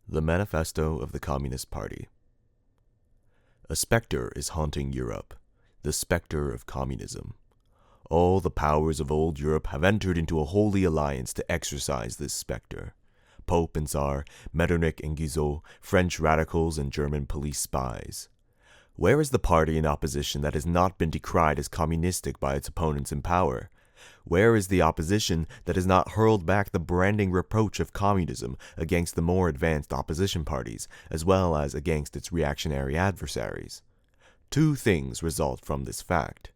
The Manifesto of the Communist Party. A specter is haunting Europe, the specter of communism. All the powers of old Europe have entered into a holy alliance to exorcise this specter. Pope and Tsar, Metternich and Guizot, French radicals and German police spies. Where is the party in opposition that has not been decried as communistic by its opponents in power? Where is the opposition that has not hurled back the branding reproach of communism against the more advanced opposition parties, as well as against its reactionary adversaries? Two things result from this fact.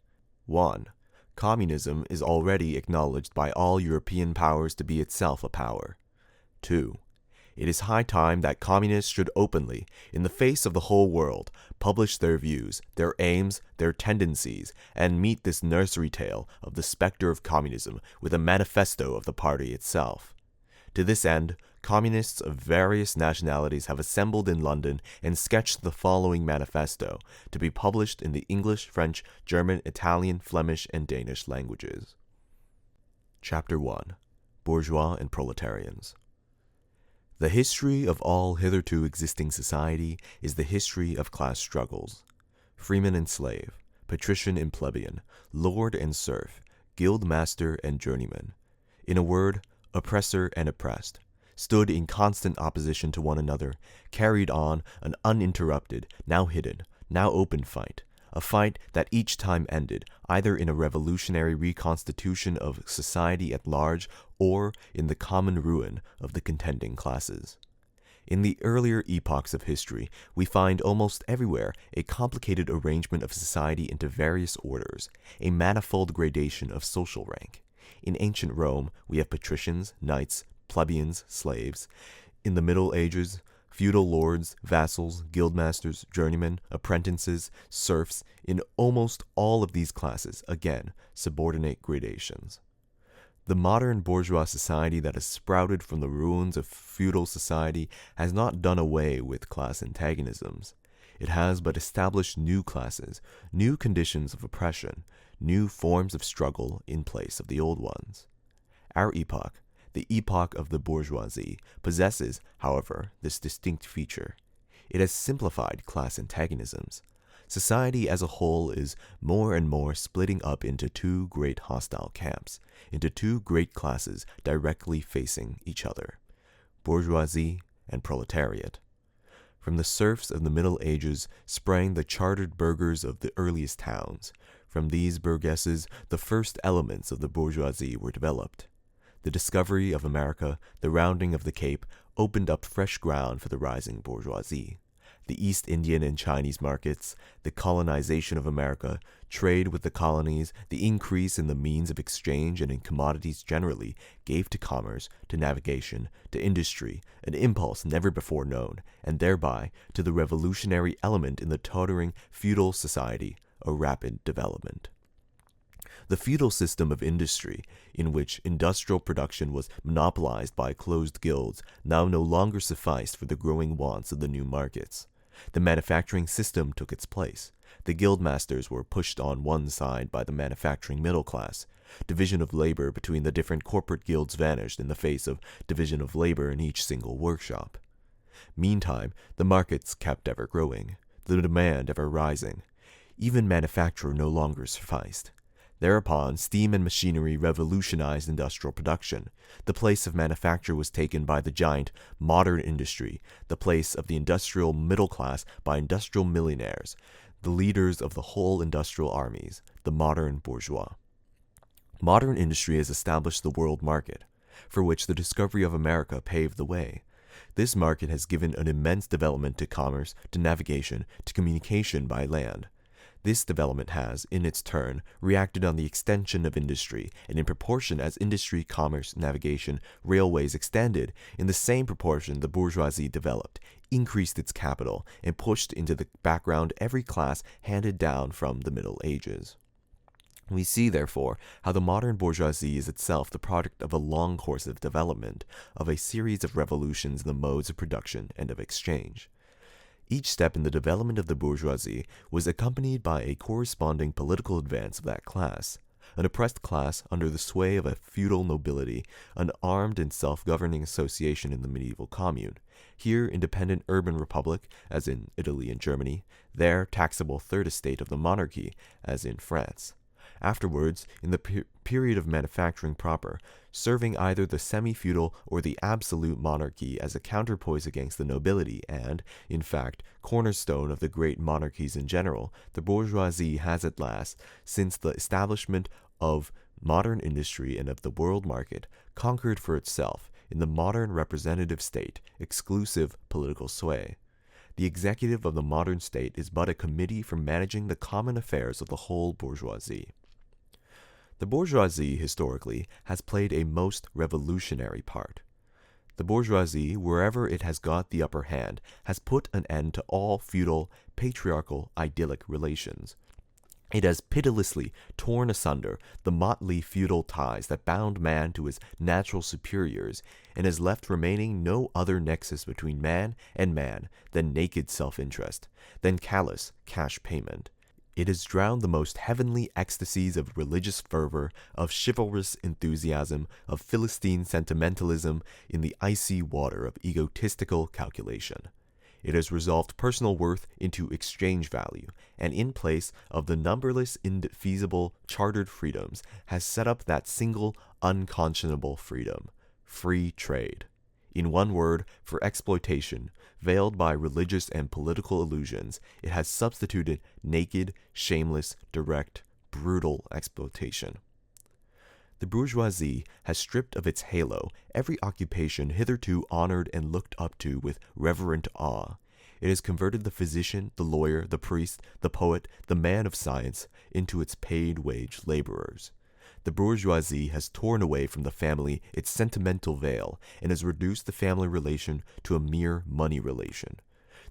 1. Communism is already acknowledged by all European powers to be itself a power. 2. It is high time that communists should openly, in the face of the whole world, publish their views, their aims, their tendencies, and meet this nursery tale of the specter of communism with a manifesto of the party itself. To this end, communists of various nationalities have assembled in London and sketched the following manifesto, to be published in the English, French, German, Italian, Flemish, and Danish languages. Chapter 1. Bourgeois and Proletarians. The history of all hitherto existing society is the history of class struggles. Freeman and slave, patrician and plebeian, lord and serf, guild master and journeyman. In a word, oppressor and oppressed, stood in constant opposition to one another, carried on an uninterrupted, now hidden, now open fight, a fight that each time ended either in a revolutionary reconstitution of society at large or in the common ruin of the contending classes. In the earlier epochs of history, we find almost everywhere a complicated arrangement of society into various orders, a manifold gradation of social rank. In ancient Rome, we have patricians, knights, plebeians, slaves. In the Middle Ages, feudal lords, vassals, guildmasters, journeymen, apprentices, serfs. In almost all of these classes, again, subordinate gradations. The modern bourgeois society that has sprouted from the ruins of feudal society has not done away with class antagonisms. It has but established new classes, new conditions of oppression, new forms of struggle in place of the old ones. Our epoch, the epoch of the bourgeoisie, possesses, however, this distinct feature. It has simplified class antagonisms. Society as a whole is more and more splitting up into two great hostile camps, into two great classes directly facing each other, bourgeoisie and proletariat. From the serfs of the Middle Ages sprang the chartered burghers of the earliest towns. From these burgesses, the first elements of the bourgeoisie were developed. The discovery of America, the rounding of the Cape, opened up fresh ground for the rising bourgeoisie. The East Indian and Chinese markets, the colonization of America, trade with the colonies, the increase in the means of exchange and in commodities generally, gave to commerce, to navigation, to industry, an impulse never before known, and thereby, to the revolutionary element in the tottering feudal society, a rapid development. The feudal system of industry, in which industrial production was monopolized by closed guilds, now no longer sufficed for the growing wants of the new markets. The manufacturing system took its place. The guildmasters were pushed on one side by the manufacturing middle class. Division of labor between the different corporate guilds vanished in the face of division of labor in each single workshop. Meantime, the markets kept ever growing, the demand ever rising. Even manufacture no longer sufficed. Thereupon, steam and machinery revolutionized industrial production. The place of manufacture was taken by the giant modern industry, the place of the industrial middle class by industrial millionaires, the leaders of the whole industrial armies, the modern bourgeois. Modern industry has established the world market, for which the discovery of America paved the way. This market has given an immense development to commerce, to navigation, to communication by land. This development has, in its turn, reacted on the extension of industry, and in proportion as industry, commerce, navigation, railways extended, in the same proportion the bourgeoisie developed, increased its capital, and pushed into the background every class handed down from the Middle Ages. We see, therefore, how the modern bourgeoisie is itself the product of a long course of development, of a series of revolutions in the modes of production and of exchange. Each step in the development of the bourgeoisie was accompanied by a corresponding political advance of that class. An oppressed class under the sway of a feudal nobility, an armed and self-governing association in the medieval commune, Here independent urban republic, as in Italy and Germany, there taxable third estate of the monarchy, as in France. Afterwards, in the period of manufacturing proper, serving either the semi-feudal or the absolute monarchy as a counterpoise against the nobility and, in fact, cornerstone of the great monarchies in general, the bourgeoisie has at last, since the establishment of modern industry and of the world market, conquered for itself, in the modern representative state, exclusive political sway. The executive of the modern state is but a committee for managing the common affairs of the whole bourgeoisie. The bourgeoisie, historically, has played a most revolutionary part. The bourgeoisie, wherever it has got the upper hand, has put an end to all feudal, patriarchal, idyllic relations. It has pitilessly torn asunder the motley feudal ties that bound man to his natural superiors, and has left remaining no other nexus between man and man than naked self-interest, than callous cash payment. It has drowned the most heavenly ecstasies of religious fervor, of chivalrous enthusiasm, of Philistine sentimentalism in the icy water of egotistical calculation. It has resolved personal worth into exchange value, and in place of the numberless indefeasible chartered freedoms, has set up that single unconscionable freedom, free trade. In one word, for exploitation, veiled by religious and political illusions, it has substituted naked, shameless, direct, brutal exploitation. The bourgeoisie has stripped of its halo every occupation hitherto honored and looked up to with reverent awe. It has converted the physician, the lawyer, the priest, the poet, the man of science into its paid-wage laborers. The bourgeoisie has torn away from the family its sentimental veil and has reduced the family relation to a mere money relation.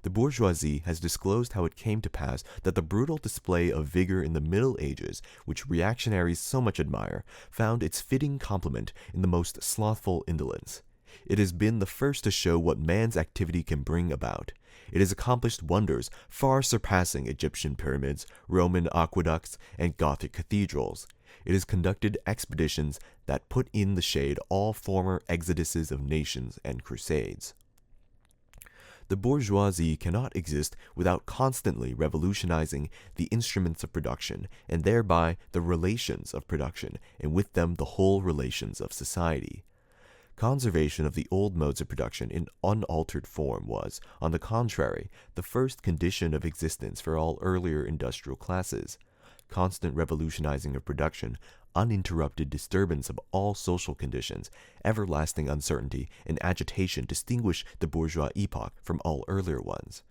The bourgeoisie has disclosed how it came to pass that the brutal display of vigor in the Middle Ages, which reactionaries so much admire, found its fitting complement in the most slothful indolence. It has been the first to show what man's activity can bring about. It has accomplished wonders far surpassing Egyptian pyramids, Roman aqueducts, and Gothic cathedrals. It has conducted expeditions that put in the shade all former exoduses of nations and crusades. The bourgeoisie cannot exist without constantly revolutionizing the instruments of production, and thereby the relations of production, and with them the whole relations of society. Conservation of the old modes of production in unaltered form was, on the contrary, the first condition of existence for all earlier industrial classes. Constant revolutionizing of production, uninterrupted disturbance of all social conditions, everlasting uncertainty and agitation distinguish the bourgeois epoch from all earlier ones.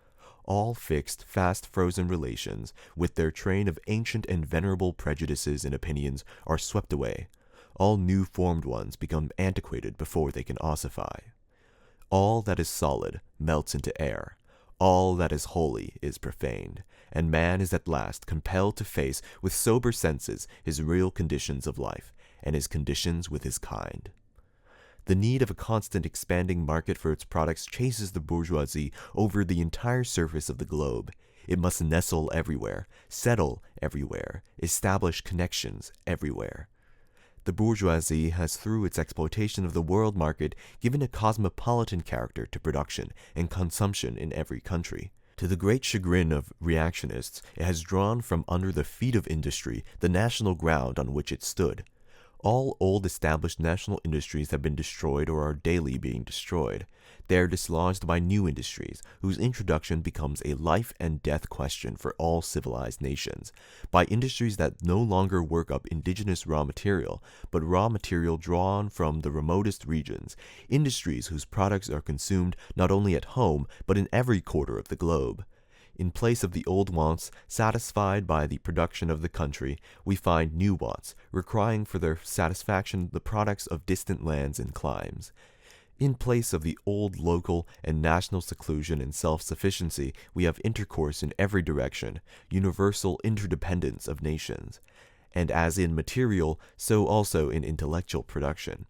All fixed, fast-frozen relations, with their train of ancient and venerable prejudices and opinions, are swept away. All new-formed ones become antiquated before they can ossify. All that is solid melts into air. All that is holy is profaned, and man is at last compelled to face with sober senses his real conditions of life, and his conditions with his kind. The need of a constant expanding market for its products chases the bourgeoisie over the entire surface of the globe. It must nestle everywhere, settle everywhere, establish connections everywhere. The bourgeoisie has, through its exploitation of the world market, given a cosmopolitan character to production and consumption in every country. To the great chagrin of reactionists, it has drawn from under the feet of industry the national ground on which it stood. All old established national industries have been destroyed or are daily being destroyed. They are dislodged by new industries, whose introduction becomes a life and death question for all civilized nations, by industries that no longer work up indigenous raw material, but raw material drawn from the remotest regions, industries whose products are consumed not only at home, but in every quarter of the globe. In place of the old wants satisfied by the production of the country, we find new wants, requiring for their satisfaction the products of distant lands and climes. In place of the old local and national seclusion and self-sufficiency, we have intercourse in every direction, universal interdependence of nations. And as in material, so also in intellectual production.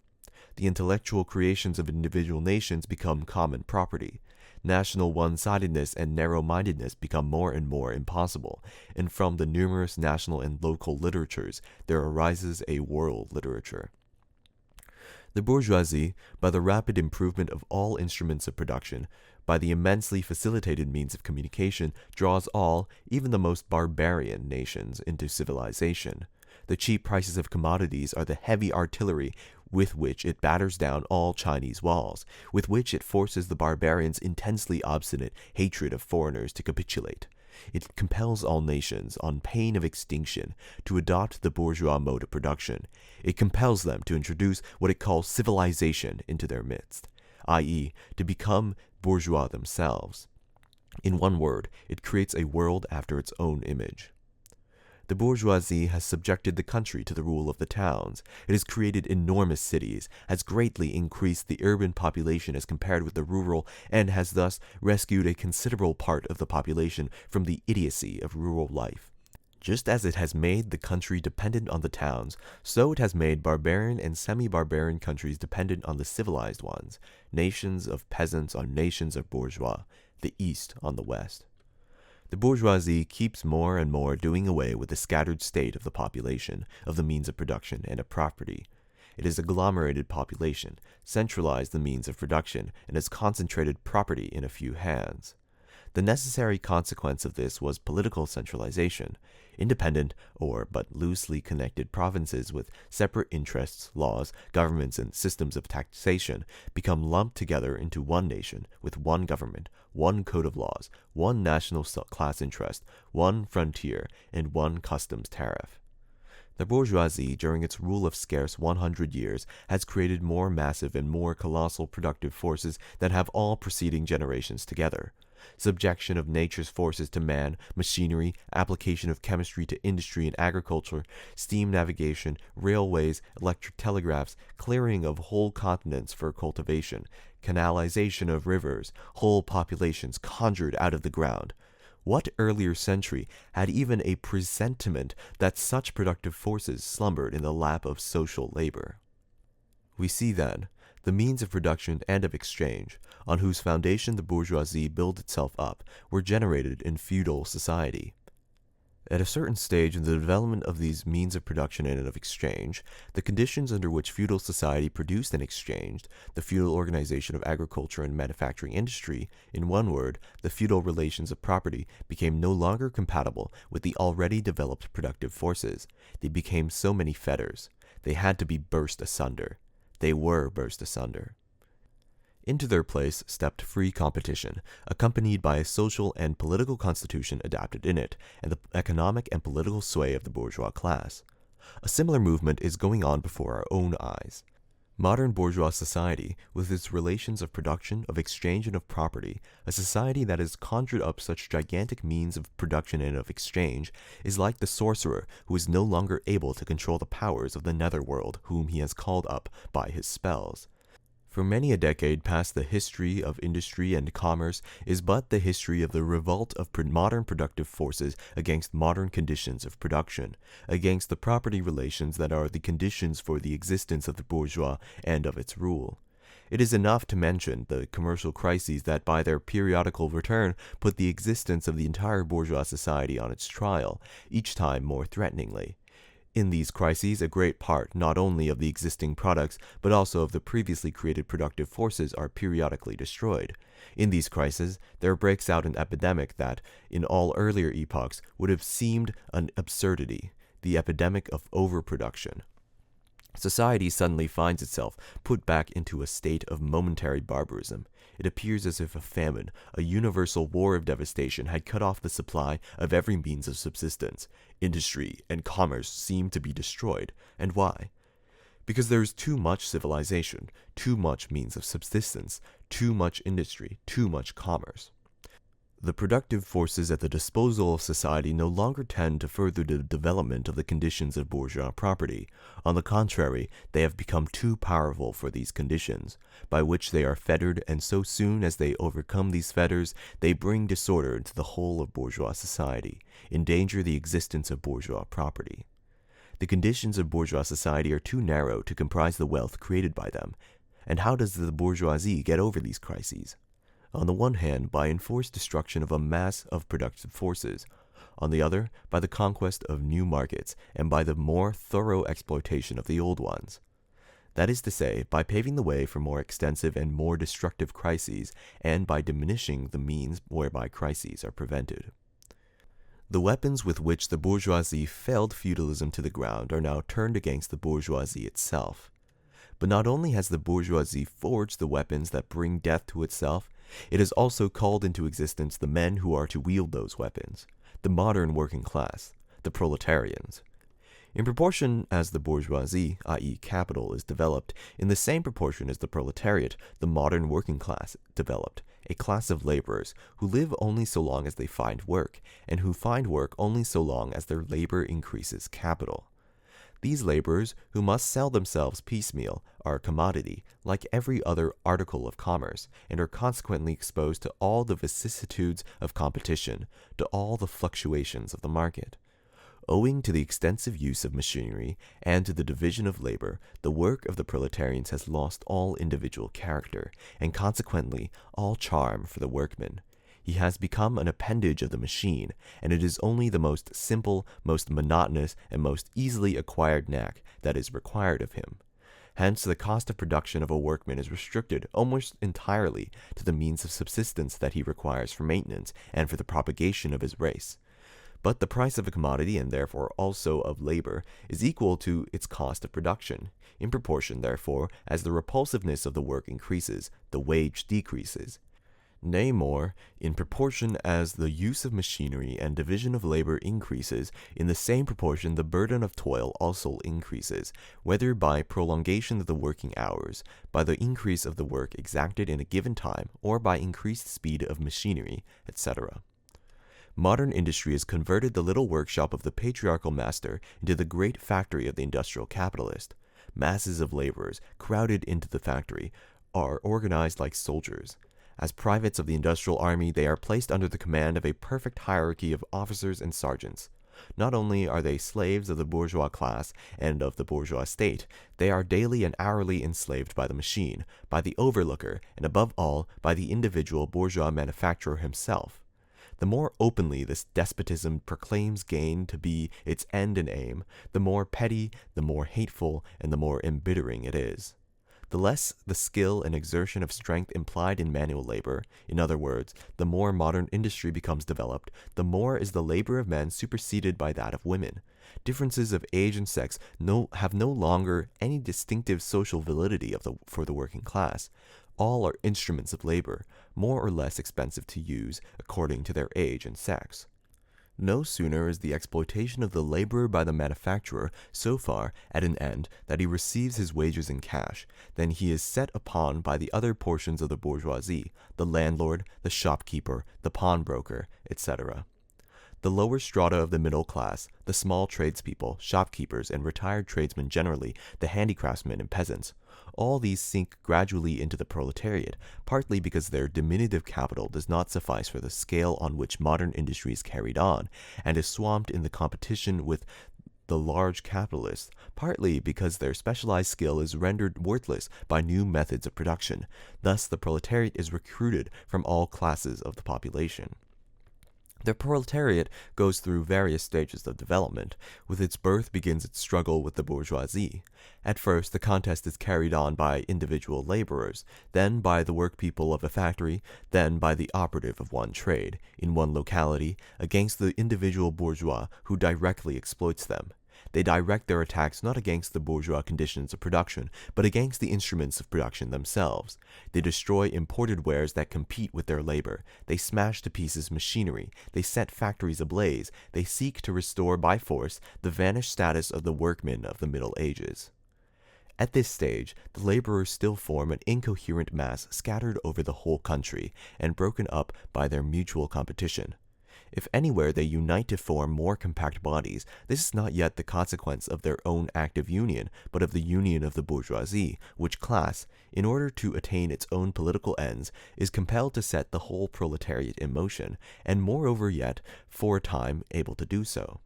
The intellectual creations of individual nations become common property. National one-sidedness and narrow-mindedness become more and more impossible, and from the numerous national and local literatures there arises a world literature. The bourgeoisie, by the rapid improvement of all instruments of production, by the immensely facilitated means of communication, draws all, even the most barbarian nations, into civilization. The cheap prices of commodities are the heavy artillery with which it batters down all Chinese walls, with which it forces the barbarians' intensely obstinate hatred of foreigners to capitulate. It compels all nations, on pain of extinction, to adopt the bourgeois mode of production. It compels them to introduce what it calls civilization into their midst, i.e., to become bourgeois themselves. In one word, it creates a world after its own image. The bourgeoisie has subjected the country to the rule of the towns. It has created enormous cities, has greatly increased the urban population as compared with the rural, and has thus rescued a considerable part of the population from the idiocy of rural life. Just as it has made the country dependent on the towns, so it has made barbarian and semi-barbarian countries dependent on the civilized ones, nations of peasants on nations of bourgeois, the East on the West. The bourgeoisie keeps more and more doing away with the scattered state of the population, of the means of production, and of property. It has agglomerated population, centralized the means of production, and has concentrated property in a few hands. The necessary consequence of this was political centralization. Independent, or but loosely connected provinces with separate interests, laws, governments, and systems of taxation become lumped together into one nation with one government, one code of laws, one national class interest, one frontier, and one customs tariff. The bourgeoisie, during its rule of scarce 100 years, has created more massive and more colossal productive forces than have all preceding generations together. Subjection of nature's forces to man, machinery, application of chemistry to industry and agriculture, steam navigation, railways, electric telegraphs, clearing of whole continents for cultivation, canalization of rivers, whole populations conjured out of the ground. What earlier century had even a presentiment that such productive forces slumbered in the lap of social labor? We see, then, the means of production and of exchange, on whose foundation the bourgeoisie built itself up, were generated in feudal society. At a certain stage in the development of these means of production and of exchange, the conditions under which feudal society produced and exchanged, the feudal organization of agriculture and manufacturing industry, in one word, the feudal relations of property, became no longer compatible with the already developed productive forces. They became so many fetters. They had to be burst asunder. They were burst asunder. Into their place stepped free competition, accompanied by a social and political constitution adapted in it, and the economic and political sway of the bourgeois class. A similar movement is going on before our own eyes. Modern bourgeois society, with its relations of production, of exchange, and of property, a society that has conjured up such gigantic means of production and of exchange, is like the sorcerer who is no longer able to control the powers of the netherworld whom he has called up by his spells. For many a decade past, the history of industry and commerce is but the history of the revolt of modern productive forces against modern conditions of production, against the property relations that are the conditions for the existence of the bourgeois and of its rule. It is enough to mention the commercial crises that by their periodical return put the existence of the entire bourgeois society on its trial, each time more threateningly. In these crises, a great part not only of the existing products, but also of the previously created productive forces are periodically destroyed. In these crises, there breaks out an epidemic that, in all earlier epochs, would have seemed an absurdity, the epidemic of overproduction. Society suddenly finds itself put back into a state of momentary barbarism. It appears as if a famine, a universal war of devastation, had cut off the supply of every means of subsistence. Industry and commerce seem to be destroyed. And why? Because there is too much civilization, too much means of subsistence, too much industry, too much commerce. The productive forces at the disposal of society no longer tend to further the development of the conditions of bourgeois property. On the contrary, they have become too powerful for these conditions, by which they are fettered, and so soon as they overcome these fetters, they bring disorder into the whole of bourgeois society, endanger the existence of bourgeois property. The conditions of bourgeois society are too narrow to comprise the wealth created by them. And how does the bourgeoisie get over these crises? On the one hand, by enforced destruction of a mass of productive forces, on the other, by the conquest of new markets, and by the more thorough exploitation of the old ones. That is to say, by paving the way for more extensive and more destructive crises, and by diminishing the means whereby crises are prevented. The weapons with which the bourgeoisie felled feudalism to the ground are now turned against the bourgeoisie itself. But not only has the bourgeoisie forged the weapons that bring death to itself, it has also called into existence the men who are to wield those weapons, the modern working class, the proletarians. In proportion as the bourgeoisie, i.e. capital, is developed, in the same proportion as the proletariat, the modern working class, developed, a class of laborers who live only so long as they find work, and who find work only so long as their labor increases capital. These laborers, who must sell themselves piecemeal, are a commodity, like every other article of commerce, and are consequently exposed to all the vicissitudes of competition, to all the fluctuations of the market. Owing to the extensive use of machinery and to the division of labor, the work of the proletarians has lost all individual character, and consequently all charm for the workman. He has become an appendage of the machine, and it is only the most simple, most monotonous, and most easily acquired knack that is required of him. Hence, the cost of production of a workman is restricted almost entirely to the means of subsistence that he requires for maintenance and for the propagation of his race. But the price of a commodity, and therefore also of labor, is equal to its cost of production. In proportion, therefore, as the repulsiveness of the work increases, the wage decreases. Nay more, in proportion as the use of machinery and division of labor increases, in the same proportion the burden of toil also increases, whether by prolongation of the working hours, by the increase of the work exacted in a given time, or by increased speed of machinery, etc. Modern industry has converted the little workshop of the patriarchal master into the great factory of the industrial capitalist. Masses of laborers, crowded into the factory, are organized like soldiers. As privates of the industrial army, they are placed under the command of a perfect hierarchy of officers and sergeants. Not only are they slaves of the bourgeois class and of the bourgeois state, they are daily and hourly enslaved by the machine, by the overlooker, and above all, by the individual bourgeois manufacturer himself. The more openly this despotism proclaims gain to be its end and aim, the more petty, the more hateful, and the more embittering it is. The less the skill and exertion of strength implied in manual labor, in other words, the more modern industry becomes developed, the more is the labor of men superseded by that of women. Differences of age and sex have no longer any distinctive social validity for the working class. All are instruments of labor, more or less expensive to use according to their age and sex. No sooner is the exploitation of the laborer by the manufacturer so far at an end that he receives his wages in cash, than he is set upon by the other portions of the bourgeoisie, the landlord, the shopkeeper, the pawnbroker, etc. The lower strata of the middle class, the small tradespeople, shopkeepers, and retired tradesmen generally, the handicraftsmen and peasants, all these sink gradually into the proletariat, partly because their diminutive capital does not suffice for the scale on which modern industry is carried on, and is swamped in the competition with the large capitalists, partly because their specialized skill is rendered worthless by new methods of production. Thus, the proletariat is recruited from all classes of the population. The proletariat goes through various stages of development. With its birth begins its struggle with the bourgeoisie. At first, the contest is carried on by individual laborers, then by the workpeople of a factory, then by the operative of one trade, in one locality, against the individual bourgeois who directly exploits them. They direct their attacks not against the bourgeois conditions of production, but against the instruments of production themselves. They destroy imported wares that compete with their labor. They smash to pieces machinery. They set factories ablaze. They seek to restore by force the vanished status of the workmen of the Middle Ages. At this stage, the laborers still form an incoherent mass scattered over the whole country, and broken up by their mutual competition. If anywhere they unite to form more compact bodies, this is not yet the consequence of their own active union, but of the union of the bourgeoisie, which class, in order to attain its own political ends, is compelled to set the whole proletariat in motion, and moreover yet, for a time, able to do so.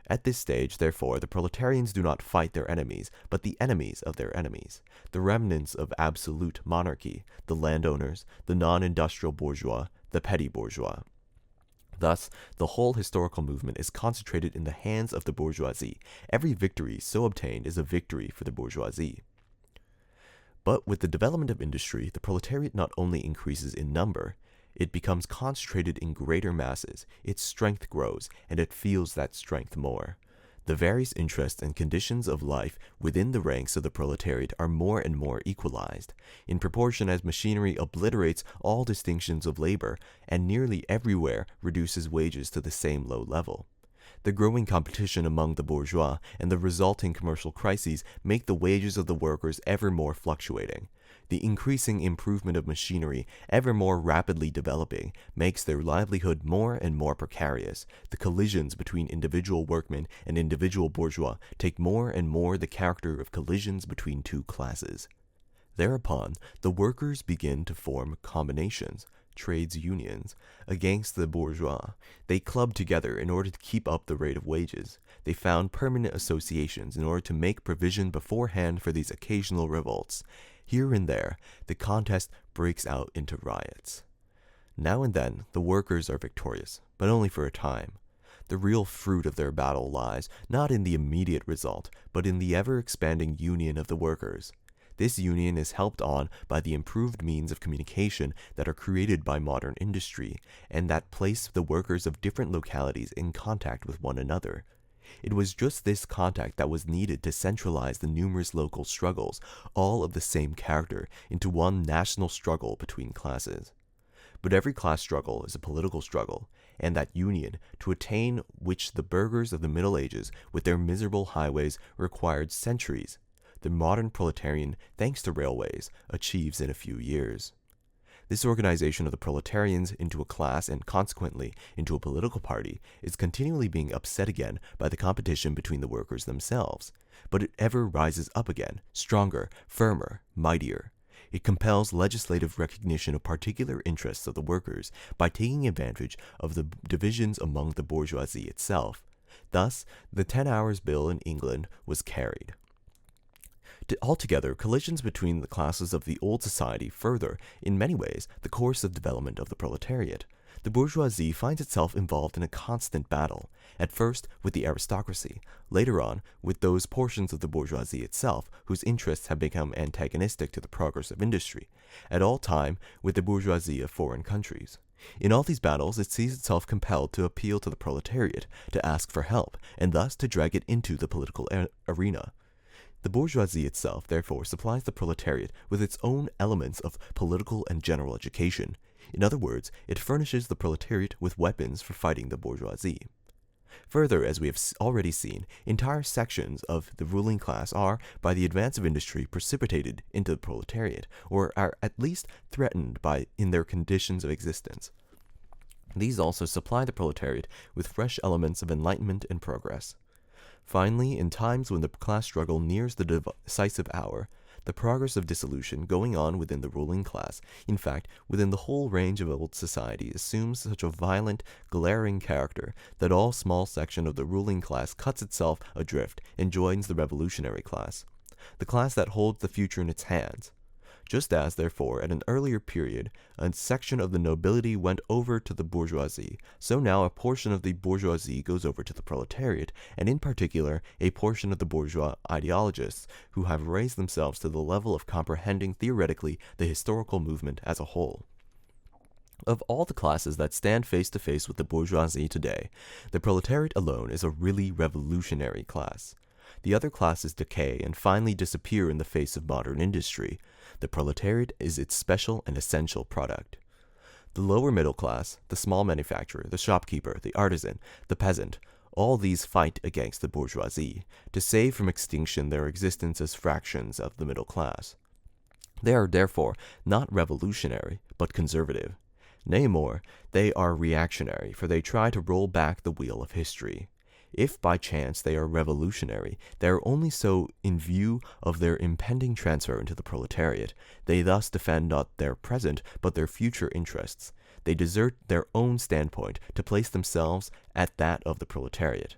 At this stage, therefore, the proletarians do not fight their enemies, but the enemies of their enemies, the remnants of absolute monarchy, the landowners, the non-industrial bourgeois, the petty bourgeois. Thus, the whole historical movement is concentrated in the hands of the bourgeoisie. Every victory so obtained is a victory for the bourgeoisie. But with the development of industry, the proletariat not only increases in number, it becomes concentrated in greater masses, its strength grows, and it feels that strength more. The various interests and conditions of life within the ranks of the proletariat are more and more equalized, in proportion as machinery obliterates all distinctions of labor and nearly everywhere reduces wages to the same low level. The growing competition among the bourgeois and the resulting commercial crises make the wages of the workers ever more fluctuating. The increasing improvement of machinery, ever more rapidly developing, makes their livelihood more and more precarious. The collisions between individual workmen and individual bourgeois take more and more the character of collisions between two classes. Thereupon, the workers begin to form combinations, trades unions, against the bourgeois. They clubbed together in order to keep up the rate of wages. They found permanent associations in order to make provision beforehand for these occasional revolts. Here and there, the contest breaks out into riots. Now and then, the workers are victorious, but only for a time. The real fruit of their battle lies not in the immediate result, but in the ever-expanding union of the workers. This union is helped on by the improved means of communication that are created by modern industry, and that place the workers of different localities in contact with one another. It was just this contact that was needed to centralize the numerous local struggles, all of the same character, into one national struggle between classes. But every class struggle is a political struggle, and that union, to attain which the burghers of the Middle Ages, with their miserable highways, required centuries, the modern proletarian, thanks to railways, achieves in a few years. This organization of the proletarians into a class and consequently into a political party is continually being upset again by the competition between the workers themselves, but it ever rises up again, stronger, firmer, mightier. It compels legislative recognition of particular interests of the workers by taking advantage of the divisions among the bourgeoisie itself. Thus, the 10 Hours Bill in England was carried. Altogether, collisions between the classes of the old society further, in many ways, the course of development of the proletariat. The bourgeoisie finds itself involved in a constant battle, at first with the aristocracy, later on with those portions of the bourgeoisie itself whose interests have become antagonistic to the progress of industry, at all time with the bourgeoisie of foreign countries. In all these battles, it sees itself compelled to appeal to the proletariat, to ask for help, and thus to drag it into the political arena. The bourgeoisie itself, therefore, supplies the proletariat with its own elements of political and general education. In other words, it furnishes the proletariat with weapons for fighting the bourgeoisie. Further, as we have already seen, entire sections of the ruling class are, by the advance of industry, precipitated into the proletariat, or are at least threatened in their conditions of existence. These also supply the proletariat with fresh elements of enlightenment and progress. Finally, in times when the class struggle nears the decisive hour, the progress of dissolution going on within the ruling class, in fact, within the whole range of old society, assumes such a violent, glaring character that all small section of the ruling class cuts itself adrift and joins the revolutionary class, the class that holds the future in its hands. Just as, therefore, at an earlier period, a section of the nobility went over to the bourgeoisie, so now a portion of the bourgeoisie goes over to the proletariat, and in particular, a portion of the bourgeois ideologists who have raised themselves to the level of comprehending theoretically the historical movement as a whole. Of all the classes that stand face to face with the bourgeoisie today, the proletariat alone is a really revolutionary class. The other classes decay and finally disappear in the face of modern industry. The proletariat is its special and essential product. The lower middle class, the small manufacturer, the shopkeeper, the artisan, the peasant, all these fight against the bourgeoisie to save from extinction their existence as fractions of the middle class. They are therefore not revolutionary, but conservative. Nay more, they are reactionary, for they try to roll back the wheel of history. If by chance they are revolutionary, they are only so in view of their impending transfer into the proletariat. They thus defend not their present, but their future interests. They desert their own standpoint to place themselves at that of the proletariat.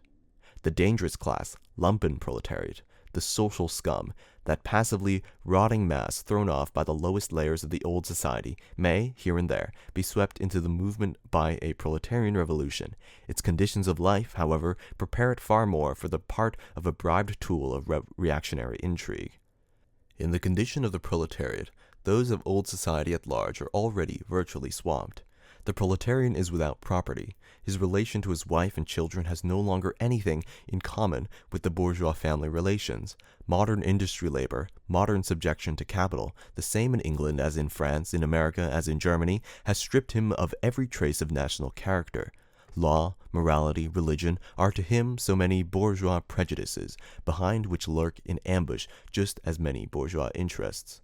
The dangerous class, lumpen proletariat, the social scum, that passively rotting mass thrown off by the lowest layers of the old society, may, here and there, be swept into the movement by a proletarian revolution. Its conditions of life, however, prepare it far more for the part of a bribed tool of reactionary intrigue. In the condition of the proletariat, those of old society at large are already virtually swamped. The proletarian is without property. His relation to his wife and children has no longer anything in common with the bourgeois family relations. Modern industry labor, modern subjection to capital, the same in England as in France, in America as in Germany, has stripped him of every trace of national character. Law, morality, religion are to him so many bourgeois prejudices, behind which lurk in ambush just as many bourgeois interests.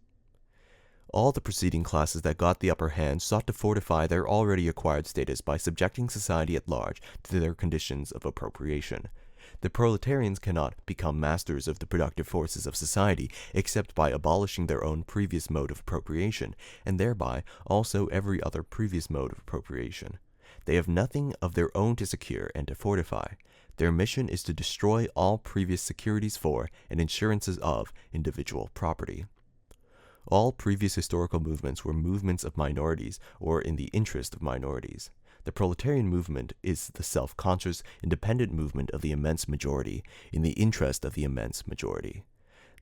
All the preceding classes that got the upper hand sought to fortify their already acquired status by subjecting society at large to their conditions of appropriation. The proletarians cannot become masters of the productive forces of society except by abolishing their own previous mode of appropriation, and thereby also every other previous mode of appropriation. They have nothing of their own to secure and to fortify. Their mission is to destroy all previous securities for and insurances of individual property. All previous historical movements were movements of minorities or in the interest of minorities. The proletarian movement is the self-conscious, independent movement of the immense majority in the interest of the immense majority.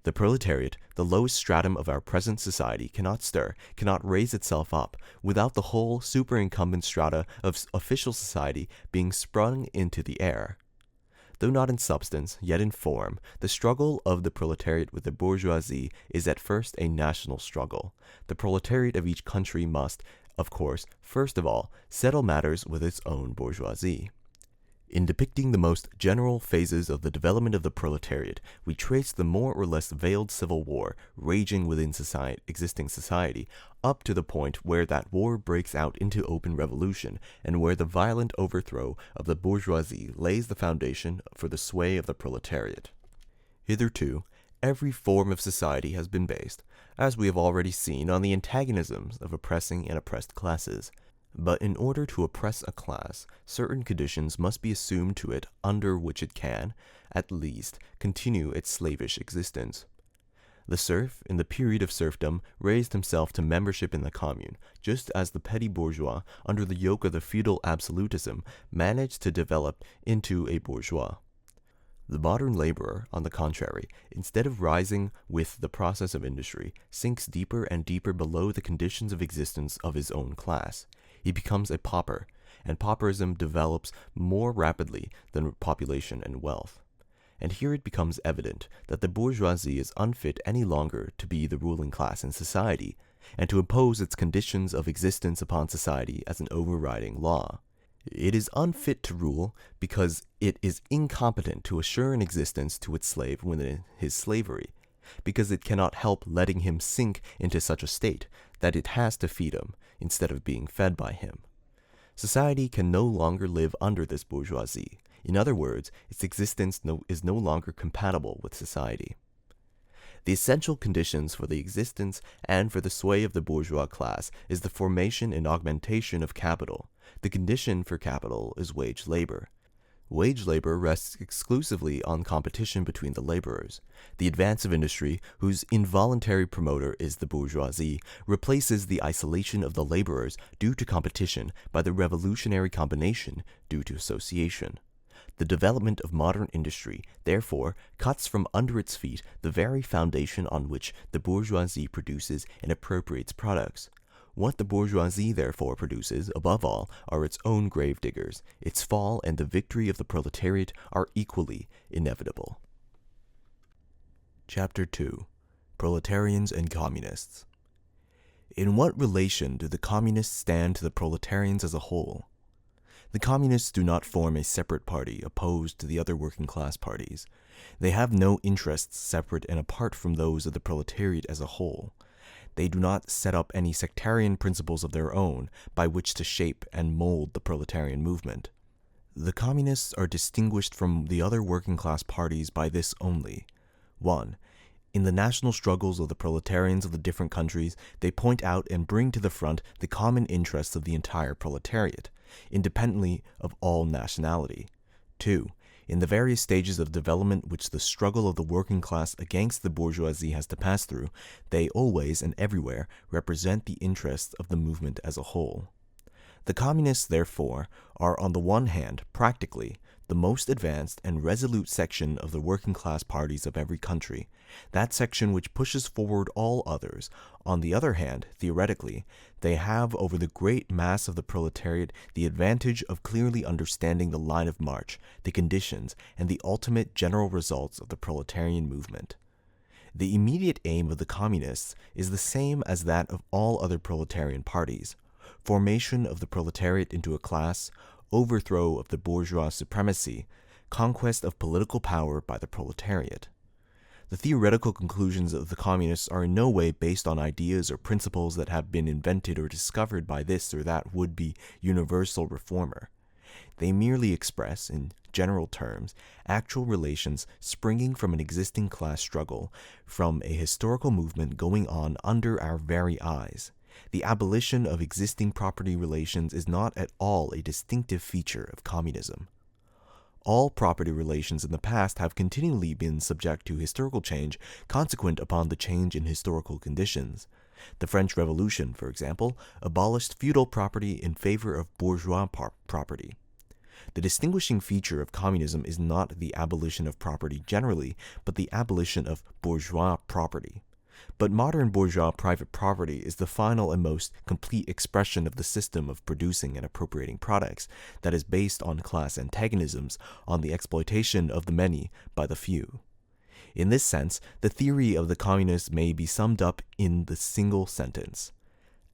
The proletariat, the lowest stratum of our present society, cannot stir, cannot raise itself up, without the whole superincumbent strata of official society being sprung into the air. Though not in substance, yet in form, the struggle of the proletariat with the bourgeoisie is at first a national struggle. The proletariat of each country must, of course, first of all, settle matters with its own bourgeoisie. In depicting the most general phases of the development of the proletariat, we trace the more or less veiled civil war raging within existing society, up to the point where that war breaks out into open revolution, and where the violent overthrow of the bourgeoisie lays the foundation for the sway of the proletariat. Hitherto, every form of society has been based, as we have already seen, on the antagonisms of oppressing and oppressed classes. But in order to oppress a class, certain conditions must be assumed to it under which it can, at least, continue its slavish existence. The serf, in the period of serfdom, raised himself to membership in the commune, just as the petty bourgeois, under the yoke of the feudal absolutism, managed to develop into a bourgeois. The modern laborer, on the contrary, instead of rising with the process of industry, sinks deeper and deeper below the conditions of existence of his own class. He becomes a pauper, and pauperism develops more rapidly than population and wealth. And here it becomes evident that the bourgeoisie is unfit any longer to be the ruling class in society, and to impose its conditions of existence upon society as an overriding law. It is unfit to rule because it is incompetent to assure an existence to its slave within his slavery, because it cannot help letting him sink into such a state that it has to feed him instead of being fed by him. Society can no longer live under this bourgeoisie. In other words, its existence is no longer compatible with society. The essential conditions for the existence and for the sway of the bourgeois class is the formation and augmentation of capital. The condition for capital is wage labor. Wage labor rests exclusively on competition between the laborers. The advance of industry, whose involuntary promoter is the bourgeoisie, replaces the isolation of the laborers due to competition by the revolutionary combination due to association. The development of modern industry, therefore, cuts from under its feet the very foundation on which the bourgeoisie produces and appropriates products. What the bourgeoisie therefore produces, above all, are its own gravediggers. Its fall and the victory of the proletariat are equally inevitable. Chapter 2. Proletarians and Communists. In what relation do the Communists stand to the proletarians as a whole? The Communists do not form a separate party opposed to the other working class parties. They have no interests separate and apart from those of the proletariat as a whole. They do not set up any sectarian principles of their own by which to shape and mold the proletarian movement. The Communists are distinguished from the other working class parties by this only. 1. In the national struggles of the proletarians of the different countries, they point out and bring to the front the common interests of the entire proletariat, independently of all nationality. 2. In the various stages of development which the struggle of the working class against the bourgeoisie has to pass through, they always and everywhere represent the interests of the movement as a whole. The communists, therefore, are on the one hand, practically, the most advanced and resolute section of the working class parties of every country, that section which pushes forward all others. On the other hand, theoretically, they have over the great mass of the proletariat the advantage of clearly understanding the line of march, the conditions, and the ultimate general results of the proletarian movement. The immediate aim of the communists is the same as that of all other proletarian parties: formation of the proletariat into a class, overthrow of the bourgeois supremacy, conquest of political power by the proletariat. The theoretical conclusions of the communists are in no way based on ideas or principles that have been invented or discovered by this or that would-be universal reformer. They merely express, in general terms, actual relations springing from an existing class struggle, from a historical movement going on under our very eyes. The abolition of existing property relations is not at all a distinctive feature of communism. All property relations in the past have continually been subject to historical change consequent upon the change in historical conditions. The French Revolution, for example, abolished feudal property in favor of bourgeois property. The distinguishing feature of communism is not the abolition of property generally, but the abolition of bourgeois property. But modern bourgeois private property is the final and most complete expression of the system of producing and appropriating products that is based on class antagonisms, on the exploitation of the many by the few. In this sense, the theory of the communists may be summed up in the single sentence: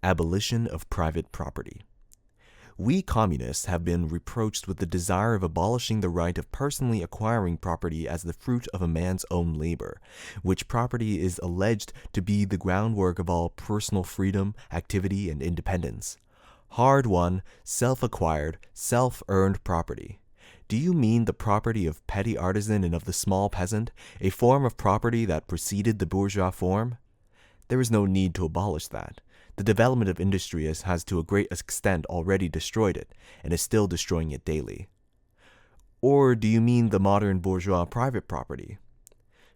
abolition of private property. We communists have been reproached with the desire of abolishing the right of personally acquiring property as the fruit of a man's own labor, which property is alleged to be the groundwork of all personal freedom, activity, and independence. Hard-won, self-acquired, self-earned property. Do you mean the property of petty artisan and of the small peasant, a form of property that preceded the bourgeois form? There is no need to abolish that. The development of industry has to a great extent already destroyed it, and is still destroying it daily. Or do you mean the modern bourgeois private property?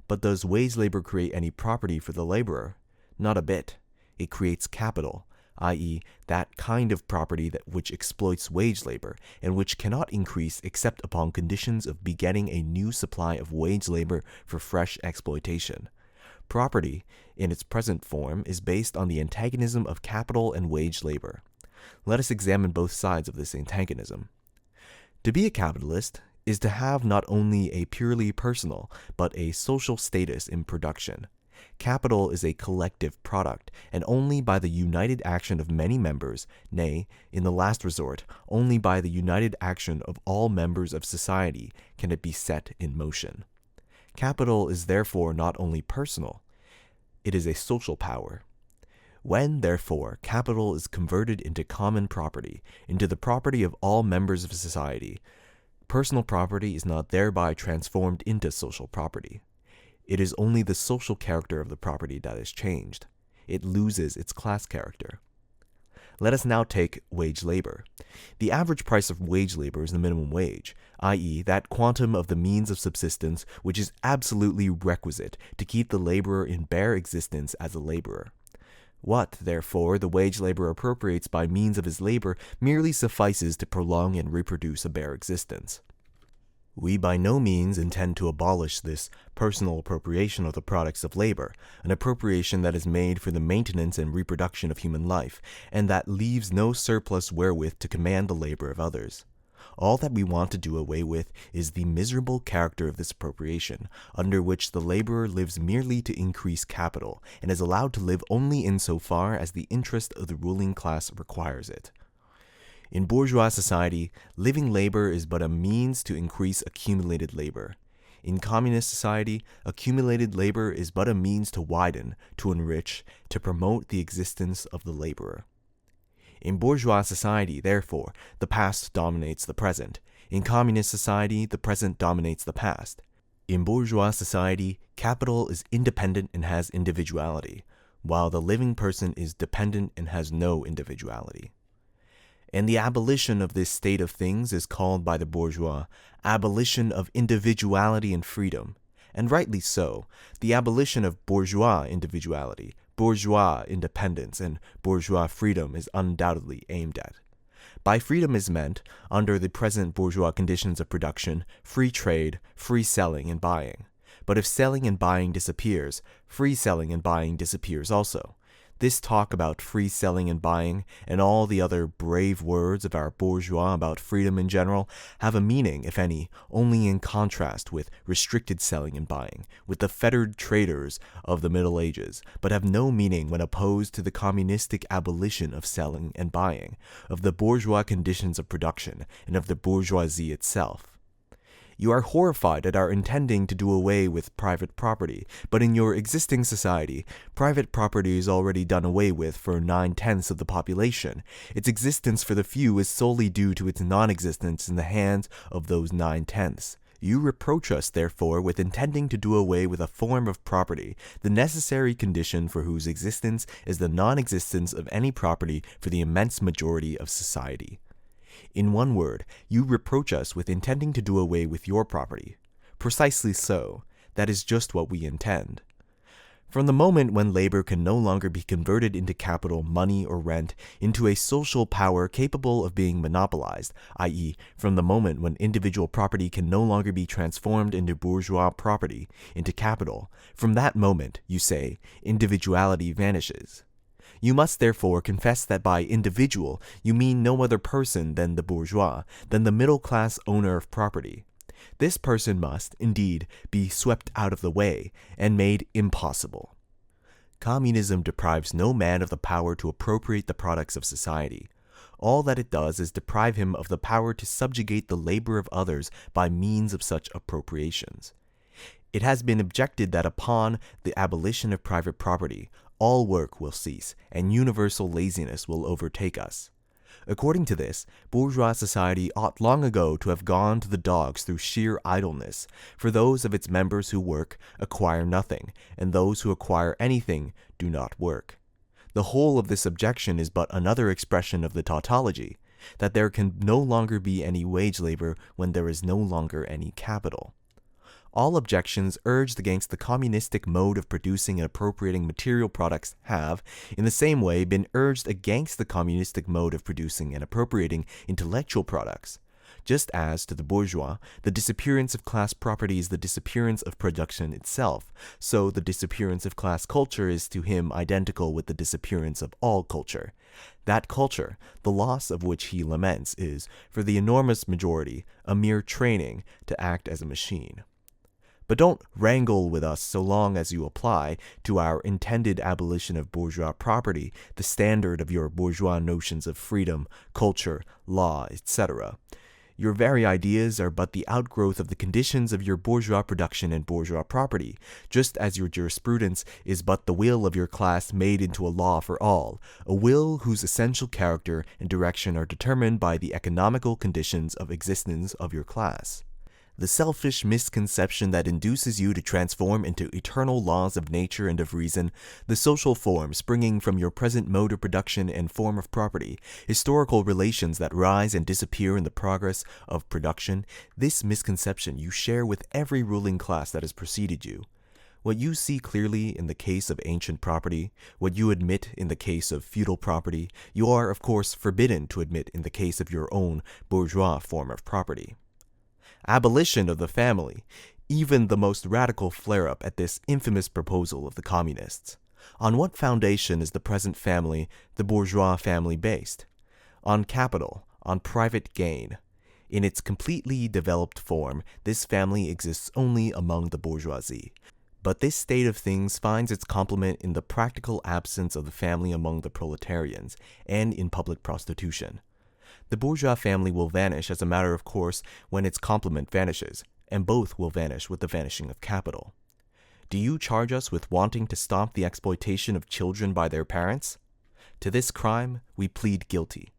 But does wage labor create any property for the laborer? Not a bit. It creates capital, i.e., that kind of property which exploits wage labor, and which cannot increase except upon conditions of begetting a new supply of wage labor for fresh exploitation. Property, in its present form, is based on the antagonism of capital and wage labor. Let us examine both sides of this antagonism. To be a capitalist is to have not only a purely personal, but a social status in production. Capital is a collective product, and only by the united action of many members, nay, in the last resort, only by the united action of all members of society, can it be set in motion. Capital is therefore not only personal, it is a social power. When, therefore, capital is converted into common property, into the property of all members of society, personal property is not thereby transformed into social property. It is only the social character of the property that is changed. It loses its class character. Let us now take wage labor. The average price of wage labor is the minimum wage, i.e., that quantum of the means of subsistence which is absolutely requisite to keep the laborer in bare existence as a laborer. What, therefore, the wage laborer appropriates by means of his labor merely suffices to prolong and reproduce a bare existence. We by no means intend to abolish this personal appropriation of the products of labor, an appropriation that is made for the maintenance and reproduction of human life, and that leaves no surplus wherewith to command the labor of others. All that we want to do away with is the miserable character of this appropriation, under which the laborer lives merely to increase capital, and is allowed to live only in so far as the interest of the ruling class requires it. In bourgeois society, living labor is but a means to increase accumulated labor. In communist society, accumulated labor is but a means to widen, to enrich, to promote the existence of the laborer. In bourgeois society, therefore, the past dominates the present. In communist society, the present dominates the past. In bourgeois society, capital is independent and has individuality, while the living person is dependent and has no individuality. And the abolition of this state of things is called by the bourgeois abolition of individuality and freedom, and rightly so. The abolition of bourgeois individuality, bourgeois independence, and bourgeois freedom is undoubtedly aimed at. By freedom is meant, under the present bourgeois conditions of production, free trade, free selling and buying. But if selling and buying disappears, free selling and buying disappears also. This talk about free selling and buying, and all the other brave words of our bourgeois about freedom in general, have a meaning, if any, only in contrast with restricted selling and buying, with the fettered traders of the Middle Ages, but have no meaning when opposed to the communistic abolition of selling and buying, of the bourgeois conditions of production, and of the bourgeoisie itself. You are horrified at our intending to do away with private property, but in your existing society, private property is already done away with for 9/10 of the population. Its existence for the few is solely due to its non-existence in the hands of those 9/10. You reproach us, therefore, with intending to do away with a form of property, the necessary condition for whose existence is the non-existence of any property for the immense majority of society. In one word, you reproach us with intending to do away with your property. Precisely so. That is just what we intend. From the moment when labor can no longer be converted into capital, money, or rent, into a social power capable of being monopolized, i.e., from the moment when individual property can no longer be transformed into bourgeois property, into capital, from that moment, you say, individuality vanishes. You must therefore confess that by individual you mean no other person than the bourgeois, than the middle-class owner of property. This person must, indeed, be swept out of the way and made impossible. Communism deprives no man of the power to appropriate the products of society. All that it does is deprive him of the power to subjugate the labor of others by means of such appropriations. It has been objected that upon the abolition of private property, all work will cease, and universal laziness will overtake us. According to this, bourgeois society ought long ago to have gone to the dogs through sheer idleness, for those of its members who work acquire nothing, and those who acquire anything do not work. The whole of this objection is but another expression of the tautology, that there can no longer be any wage labor when there is no longer any capital. All objections urged against the communistic mode of producing and appropriating material products have, in the same way, been urged against the communistic mode of producing and appropriating intellectual products. Just as, to the bourgeois, the disappearance of class property is the disappearance of production itself, so the disappearance of class culture is to him identical with the disappearance of all culture. That culture, the loss of which he laments, is, for the enormous majority, a mere training to act as a machine. But don't wrangle with us so long as you apply to our intended abolition of bourgeois property the standard of your bourgeois notions of freedom, culture, law, etc. Your very ideas are but the outgrowth of the conditions of your bourgeois production and bourgeois property, just as your jurisprudence is but the will of your class made into a law for all, a will whose essential character and direction are determined by the economical conditions of existence of your class. The selfish misconception that induces you to transform into eternal laws of nature and of reason the social form springing from your present mode of production and form of property, historical relations that rise and disappear in the progress of production, this misconception you share with every ruling class that has preceded you. What you see clearly in the case of ancient property, what you admit in the case of feudal property, you are, of course, forbidden to admit in the case of your own bourgeois form of property. Abolition of the family, even the most radical flare-up at this infamous proposal of the communists. On what foundation is the present family, the bourgeois family, based? On capital, on private gain. In its completely developed form, this family exists only among the bourgeoisie. But this state of things finds its complement in the practical absence of the family among the proletarians, and in public prostitution. The bourgeois family will vanish as a matter of course when its complement vanishes, and both will vanish with the vanishing of capital. Do you charge us with wanting to stop the exploitation of children by their parents? To this crime we plead guilty.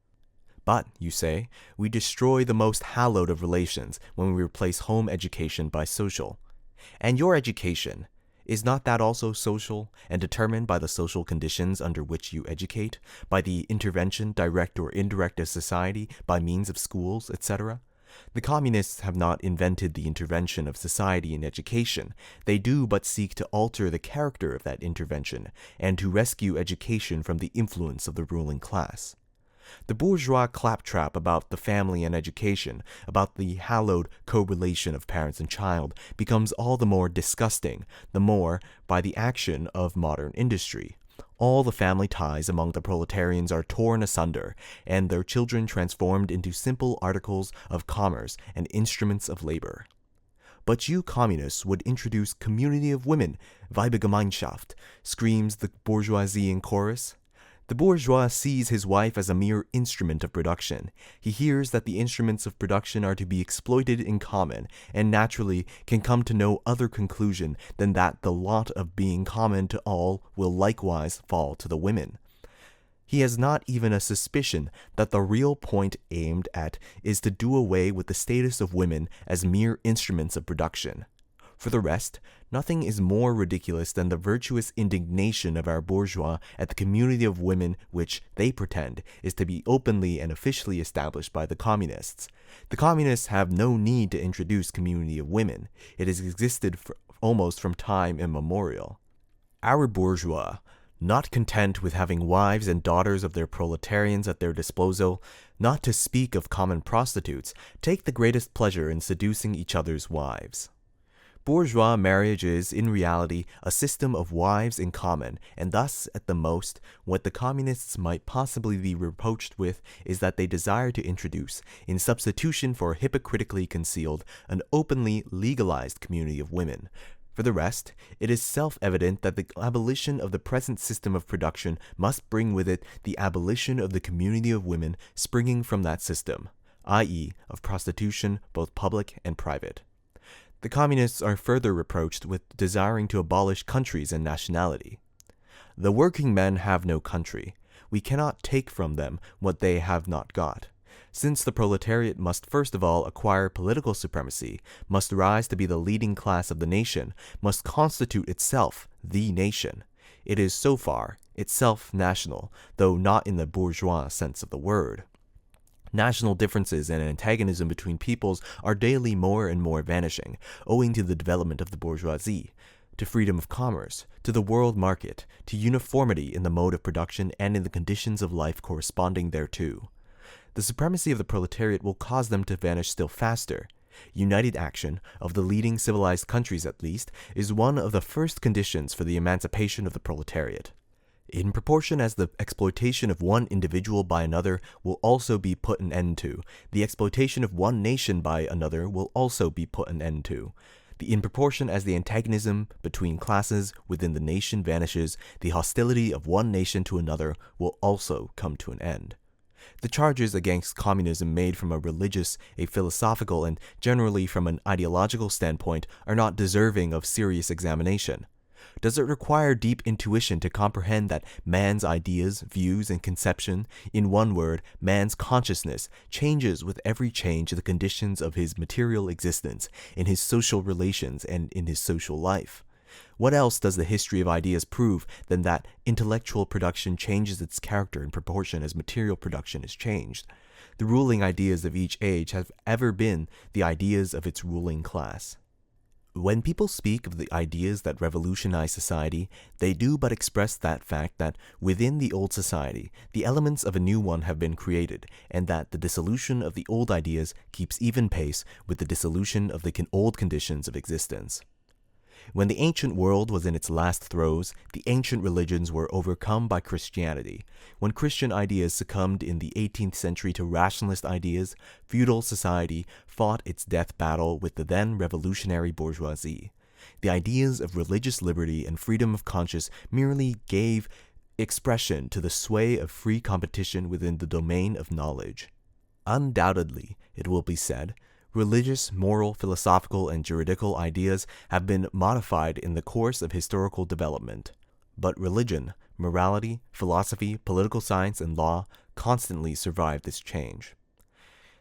But, you say, we destroy the most hallowed of relations when we replace home education by social. And your education, is not that also social, and determined by the social conditions under which you educate, by the intervention, direct or indirect, of society, by means of schools, etc.? The communists have not invented the intervention of society in education. They do but seek to alter the character of that intervention, and to rescue education from the influence of the ruling class. The bourgeois claptrap about the family and education, about the hallowed correlation of parents and child, becomes all the more disgusting, the more by the action of modern industry. All the family ties among the proletarians are torn asunder, and their children transformed into simple articles of commerce and instruments of labor. But you communists would introduce community of women, Weibergemeinschaft, screams the bourgeoisie in chorus. The bourgeois sees his wife as a mere instrument of production. He hears that the instruments of production are to be exploited in common, and naturally can come to no other conclusion than that the lot of being common to all will likewise fall to the women. He has not even a suspicion that the real point aimed at is to do away with the status of women as mere instruments of production. For the rest, nothing is more ridiculous than the virtuous indignation of our bourgeois at the community of women which, they pretend, is to be openly and officially established by the communists. The communists have no need to introduce community of women. It has existed almost from time immemorial. Our bourgeois, not content with having wives and daughters of their proletarians at their disposal, not to speak of common prostitutes, take the greatest pleasure in seducing each other's wives. Bourgeois marriage is, in reality, a system of wives in common, and thus, at the most, what the communists might possibly be reproached with is that they desire to introduce, in substitution for hypocritically concealed, an openly legalized community of women. For the rest, it is self-evident that the abolition of the present system of production must bring with it the abolition of the community of women springing from that system, i.e., of prostitution, both public and private. The communists are further reproached with desiring to abolish countries and nationality. The working men have no country. We cannot take from them what they have not got. Since the proletariat must first of all acquire political supremacy, must rise to be the leading class of the nation, must constitute itself the nation. It is so far itself national, though not in the bourgeois sense of the word. National differences and antagonism between peoples are daily more and more vanishing, owing to the development of the bourgeoisie, to freedom of commerce, to the world market, to uniformity in the mode of production and in the conditions of life corresponding thereto. The supremacy of the proletariat will cause them to vanish still faster. United action, of the leading civilized countries at least, is one of the first conditions for the emancipation of the proletariat. In proportion as the exploitation of one individual by another will also be put an end to, the exploitation of one nation by another will also be put an end to. In proportion as the antagonism between classes within the nation vanishes, the hostility of one nation to another will also come to an end. The charges against communism made from a religious, a philosophical, and generally from an ideological standpoint are not deserving of serious examination. Does it require deep intuition to comprehend that man's ideas, views, and conception, in one word, man's consciousness, changes with every change of the conditions of his material existence, in his social relations, and in his social life? What else does the history of ideas prove than that intellectual production changes its character in proportion as material production is changed? The ruling ideas of each age have ever been the ideas of its ruling class. When people speak of the ideas that revolutionize society, they do but express that fact that within the old society, the elements of a new one have been created, and that the dissolution of the old ideas keeps even pace with the dissolution of the old conditions of existence. When the ancient world was in its last throes, the ancient religions were overcome by Christianity. When Christian ideas succumbed in the 18th century to rationalist ideas, feudal society fought its death battle with the then revolutionary bourgeoisie. The ideas of religious liberty and freedom of conscience merely gave expression to the sway of free competition within the domain of knowledge. Undoubtedly, it will be said, religious, moral, philosophical, and juridical ideas have been modified in the course of historical development. But religion, morality, philosophy, political science, and law constantly survive this change.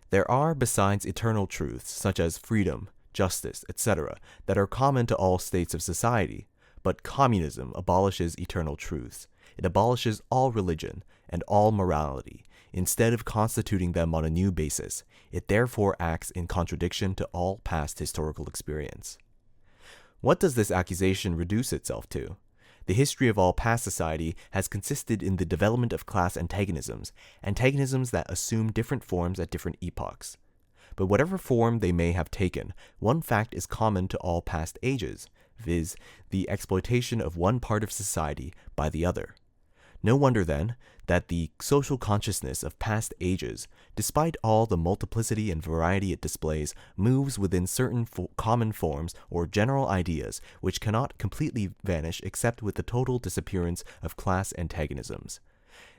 There are, besides, eternal truths, such as freedom, justice, etc., that are common to all states of society, but communism abolishes eternal truths. It abolishes all religion and all morality, instead of constituting them on a new basis. It therefore acts in contradiction to all past historical experience. What does this accusation reduce itself to? The history of all past society has consisted in the development of class antagonisms, antagonisms that assume different forms at different epochs. But whatever form they may have taken, one fact is common to all past ages, viz., the exploitation of one part of society by the other. No wonder, then, that the social consciousness of past ages, despite all the multiplicity and variety it displays, moves within certain common forms or general ideas which cannot completely vanish except with the total disappearance of class antagonisms.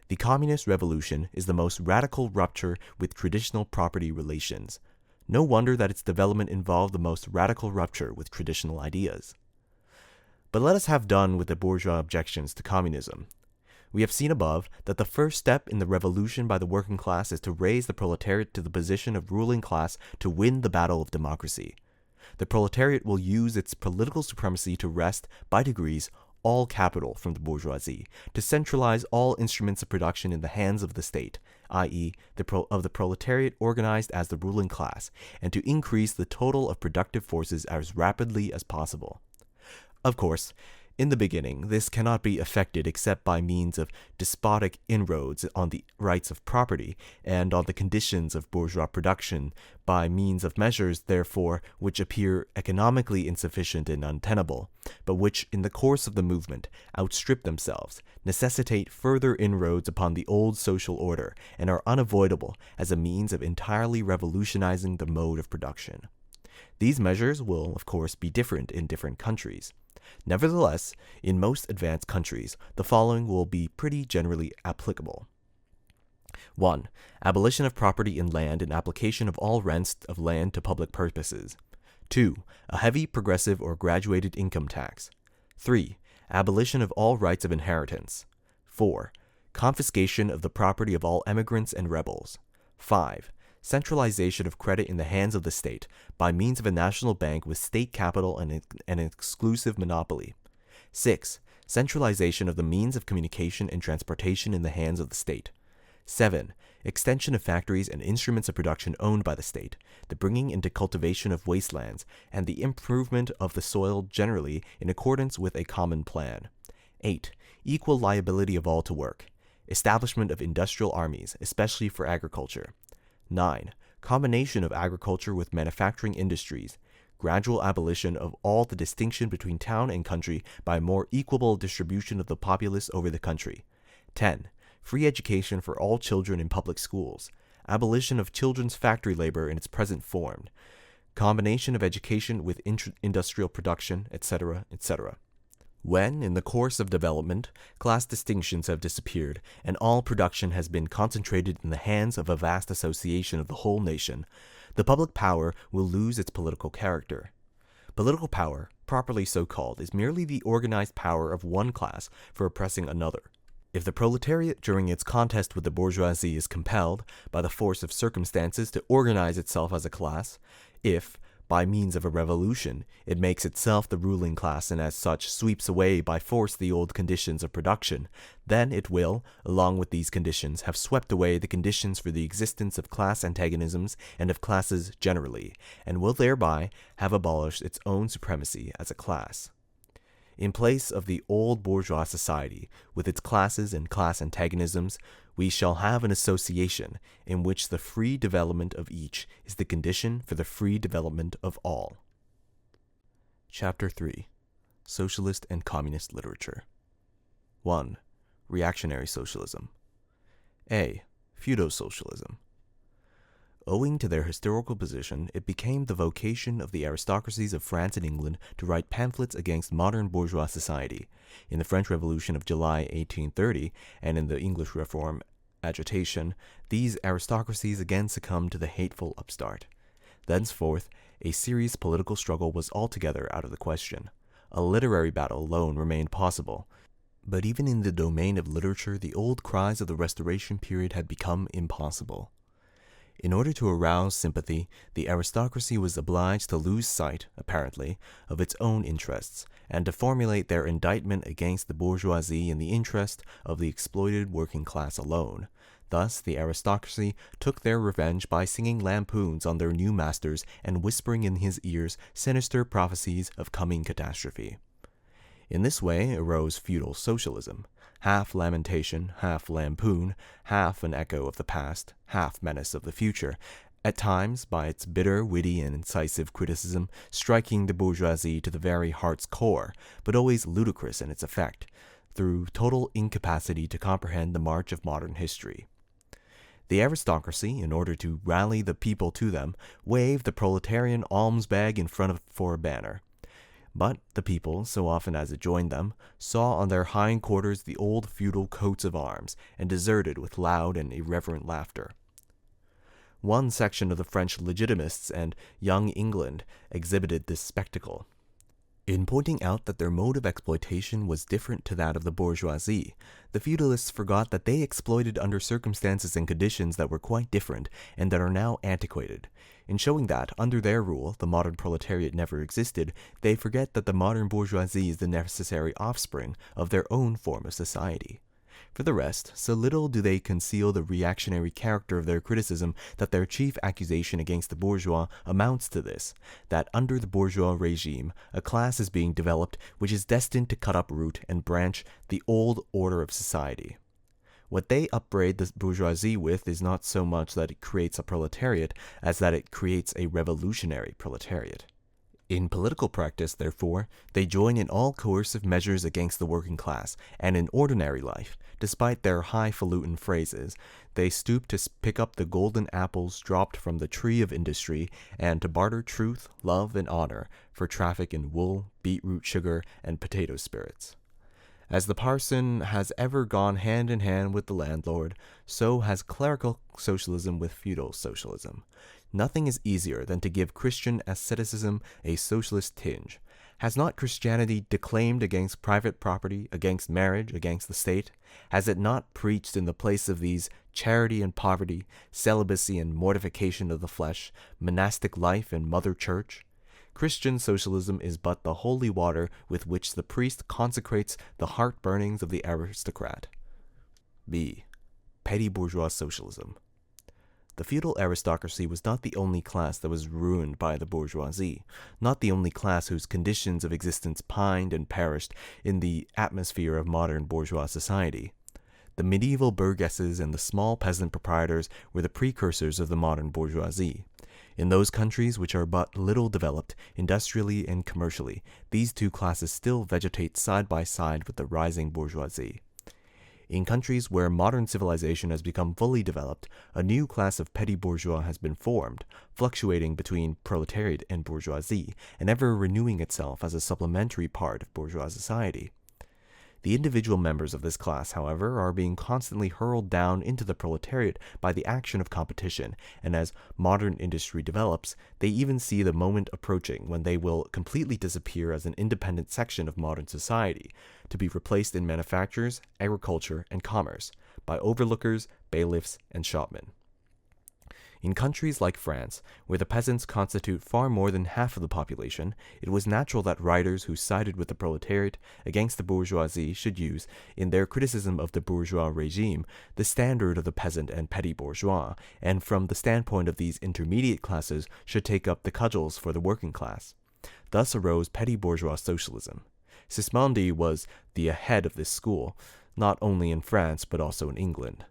The communist revolution is the most radical rupture with traditional property relations. No wonder that its development involved the most radical rupture with traditional ideas. But let us have done with the bourgeois objections to communism. We have seen above that the first step in the revolution by the working class is to raise the proletariat to the position of ruling class to win the battle of democracy. The proletariat will use its political supremacy to wrest, by degrees, all capital from the bourgeoisie, to centralize all instruments of production in the hands of the state, i.e., of the proletariat organized as the ruling class, and to increase the total of productive forces as rapidly as possible. Of course, in the beginning, this cannot be effected except by means of despotic inroads on the rights of property and on the conditions of bourgeois production, by means of measures, therefore, which appear economically insufficient and untenable, but which, in the course of the movement, outstrip themselves, necessitate further inroads upon the old social order, and are unavoidable as a means of entirely revolutionizing the mode of production. These measures will, of course, be different in different countries. Nevertheless, in most advanced countries, the following will be pretty generally applicable. 1. Abolition of property in land and application of all rents of land to public purposes. 2. A heavy progressive or graduated income tax. 3. Abolition of all rights of inheritance. 4. Confiscation of the property of all emigrants and rebels. 5. Centralization of credit in the hands of the state by means of a national bank with state capital and an exclusive monopoly. 6. Centralization of the means of communication and transportation in the hands of the state. 7. Extension of factories and instruments of production owned by the state, the bringing into cultivation of wastelands, and the improvement of the soil generally in accordance with a common plan. 8. Equal liability of all to work. Establishment of industrial armies, especially for agriculture. 9. Combination of agriculture with manufacturing industries. Gradual abolition of all the distinction between town and country by a more equable distribution of the populace over the country. 10. Free education for all children in public schools. Abolition of children's factory labor in its present form. Combination of education with industrial production, etc., etc. When, in the course of development, class distinctions have disappeared, and all production has been concentrated in the hands of a vast association of the whole nation, the public power will lose its political character. Political power, properly so called, is merely the organized power of one class for oppressing another. If the proletariat during its contest with the bourgeoisie is compelled, by the force of circumstances, to organize itself as a class, if, by means of a revolution, it makes itself the ruling class and as such sweeps away by force the old conditions of production, then it will, along with these conditions, have swept away the conditions for the existence of class antagonisms and of classes generally, and will thereby have abolished its own supremacy as a class. In place of the old bourgeois society, with its classes and class antagonisms, we shall have an association in which the free development of each is the condition for the free development of all. Chapter 3. Socialist and Communist Literature. 1. Reactionary Socialism. A. Feudosocialism. Owing to their historical position, it became the vocation of the aristocracies of France and England to write pamphlets against modern bourgeois society. In the French Revolution of July 1830 and in the English Reform agitation, these aristocracies again succumbed to the hateful upstart. Thenceforth, a serious political struggle was altogether out of the question. A literary battle alone remained possible. But even in the domain of literature, the old cries of the Restoration period had become impossible. In order to arouse sympathy, the aristocracy was obliged to lose sight, apparently, of its own interests, and to formulate their indictment against the bourgeoisie in the interest of the exploited working class alone. Thus, the aristocracy took their revenge by singing lampoons on their new masters and whispering in his ears sinister prophecies of coming catastrophe. In this way arose feudal socialism, half lamentation, half lampoon, half an echo of the past, half menace of the future, at times, by its bitter, witty, and incisive criticism, striking the bourgeoisie to the very heart's core, but always ludicrous in its effect, through total incapacity to comprehend the march of modern history. The aristocracy, in order to rally the people to them, waved the proletarian alms bag in front of for a banner. But the people, so often as it joined them, saw on their hind quarters the old feudal coats of arms, and deserted with loud and irreverent laughter. One section of the French Legitimists and Young England exhibited this spectacle. In pointing out that their mode of exploitation was different to that of the bourgeoisie, the feudalists forgot that they exploited under circumstances and conditions that were quite different and that are now antiquated. In showing that, under their rule, the modern proletariat never existed, they forget that the modern bourgeoisie is the necessary offspring of their own form of society. For the rest, so little do they conceal the reactionary character of their criticism that their chief accusation against the bourgeois amounts to this, that under the bourgeois regime, a class is being developed which is destined to cut up root and branch the old order of society. What they upbraid the bourgeoisie with is not so much that it creates a proletariat as that it creates a revolutionary proletariat. In political practice, therefore, they join in all coercive measures against the working class, and in ordinary life, despite their highfalutin phrases, they stoop to pick up the golden apples dropped from the tree of industry, and to barter truth, love, and honor for traffic in wool, beetroot sugar, and potato spirits. As the parson has ever gone hand in hand with the landlord, so has clerical socialism with feudal socialism. Nothing is easier than to give Christian asceticism a socialist tinge. Has not Christianity declaimed against private property, against marriage, against the state? Has it not preached in the place of these charity and poverty, celibacy and mortification of the flesh, monastic life and mother church? Christian socialism is but the holy water with which the priest consecrates the heart-burnings of the aristocrat. B. Petty bourgeois socialism. The feudal aristocracy was not the only class that was ruined by the bourgeoisie, not the only class whose conditions of existence pined and perished in the atmosphere of modern bourgeois society. The medieval burgesses and the small peasant proprietors were the precursors of the modern bourgeoisie. In those countries which are but little developed, industrially and commercially, these two classes still vegetate side by side with the rising bourgeoisie. In countries where modern civilization has become fully developed, a new class of petty bourgeois has been formed, fluctuating between proletariat and bourgeoisie, and ever renewing itself as a supplementary part of bourgeois society. The individual members of this class, however, are being constantly hurled down into the proletariat by the action of competition, and as modern industry develops, they even see the moment approaching when they will completely disappear as an independent section of modern society, to be replaced in manufactures, agriculture, and commerce, by overlookers, bailiffs, and shopmen. In countries like France, where the peasants constitute far more than half of the population, it was natural that writers who sided with the proletariat against the bourgeoisie should use, in their criticism of the bourgeois regime, the standard of the peasant and petty bourgeois, and from the standpoint of these intermediate classes should take up the cudgels for the working class. Thus arose petty bourgeois socialism. Sismondi was the head of this school, not only in France but also in England.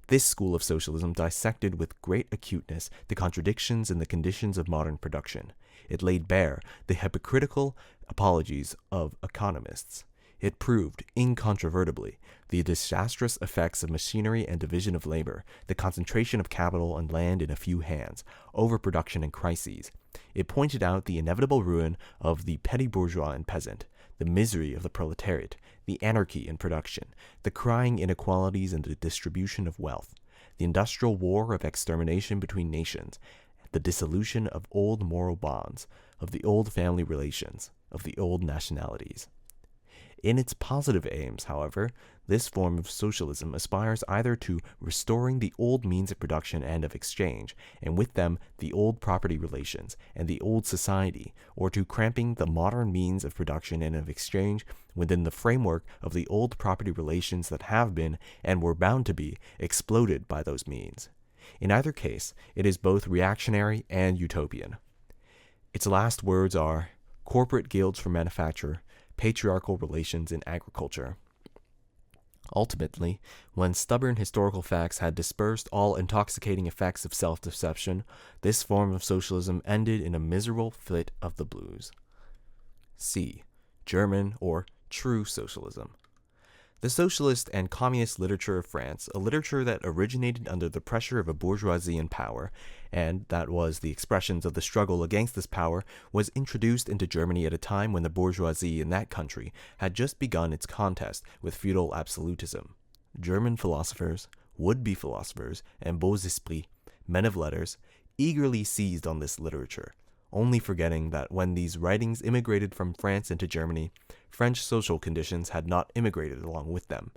This school of socialism dissected with great acuteness the contradictions in the conditions of modern production. It laid bare the hypocritical apologies of economists. It proved, incontrovertibly, the disastrous effects of machinery and division of labor, the concentration of capital and land in a few hands, overproduction and crises. It pointed out the inevitable ruin of the petty bourgeois and peasant, the misery of the proletariat, the anarchy in production, the crying inequalities in the distribution of wealth, the industrial war of extermination between nations, the dissolution of old moral bonds, of the old family relations, of the old nationalities. In its positive aims, however, this form of socialism aspires either to restoring the old means of production and of exchange, and with them the old property relations and the old society, or to cramping the modern means of production and of exchange within the framework of the old property relations that have been, and were bound to be, exploded by those means. In either case, it is both reactionary and utopian. Its last words are corporate guilds for manufacture, patriarchal relations in agriculture. Ultimately, when stubborn historical facts had dispersed all intoxicating effects of self-deception, this form of socialism ended in a miserable fit of the blues. C. German or true socialism. The socialist and communist literature of France, a literature that originated under the pressure of a bourgeoisie in power, and that was the expressions of the struggle against this power, was introduced into Germany at a time when the bourgeoisie in that country had just begun its contest with feudal absolutism. German philosophers, would-be philosophers, and beaux esprits, men of letters, eagerly seized on this literature, only forgetting that when these writings immigrated from France into Germany, French social conditions had not immigrated along with them.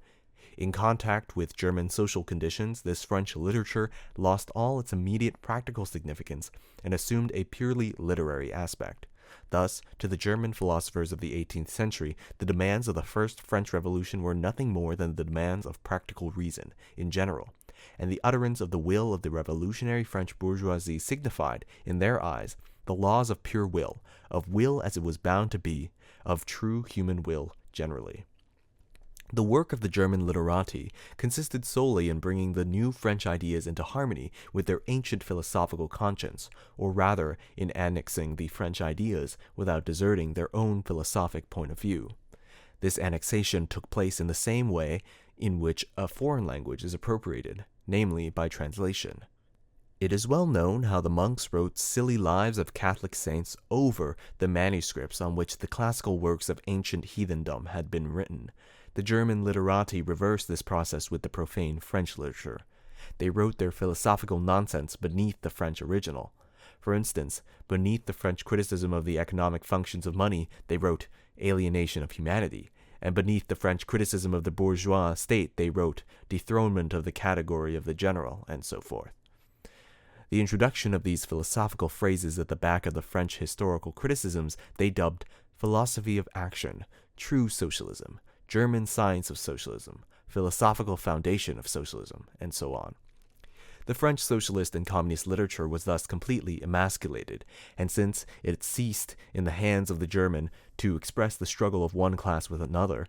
In contact with German social conditions, this French literature lost all its immediate practical significance and assumed a purely literary aspect. Thus, to the German philosophers of the 18th century, the demands of the First French Revolution were nothing more than the demands of practical reason in general, and the utterance of the will of the revolutionary French bourgeoisie signified, in their eyes, the laws of pure will, of will as it was bound to be, of true human will generally. The work of the German literati consisted solely in bringing the new French ideas into harmony with their ancient philosophical conscience, or rather in annexing the French ideas without deserting their own philosophic point of view. This annexation took place in the same way in which a foreign language is appropriated, namely by translation. It is well known how the monks wrote silly lives of Catholic saints over the manuscripts on which the classical works of ancient heathendom had been written. The German literati reversed this process with the profane French literature. They wrote their philosophical nonsense beneath the French original. For instance, beneath the French criticism of the economic functions of money, they wrote alienation of humanity, and beneath the French criticism of the bourgeois state, they wrote dethronement of the category of the general, and so forth. The introduction of these philosophical phrases at the back of the French historical criticisms they dubbed philosophy of action, true socialism, German science of socialism, philosophical foundation of socialism, and so on. The French socialist and communist literature was thus completely emasculated, and since it ceased in the hands of the German to express the struggle of one class with another,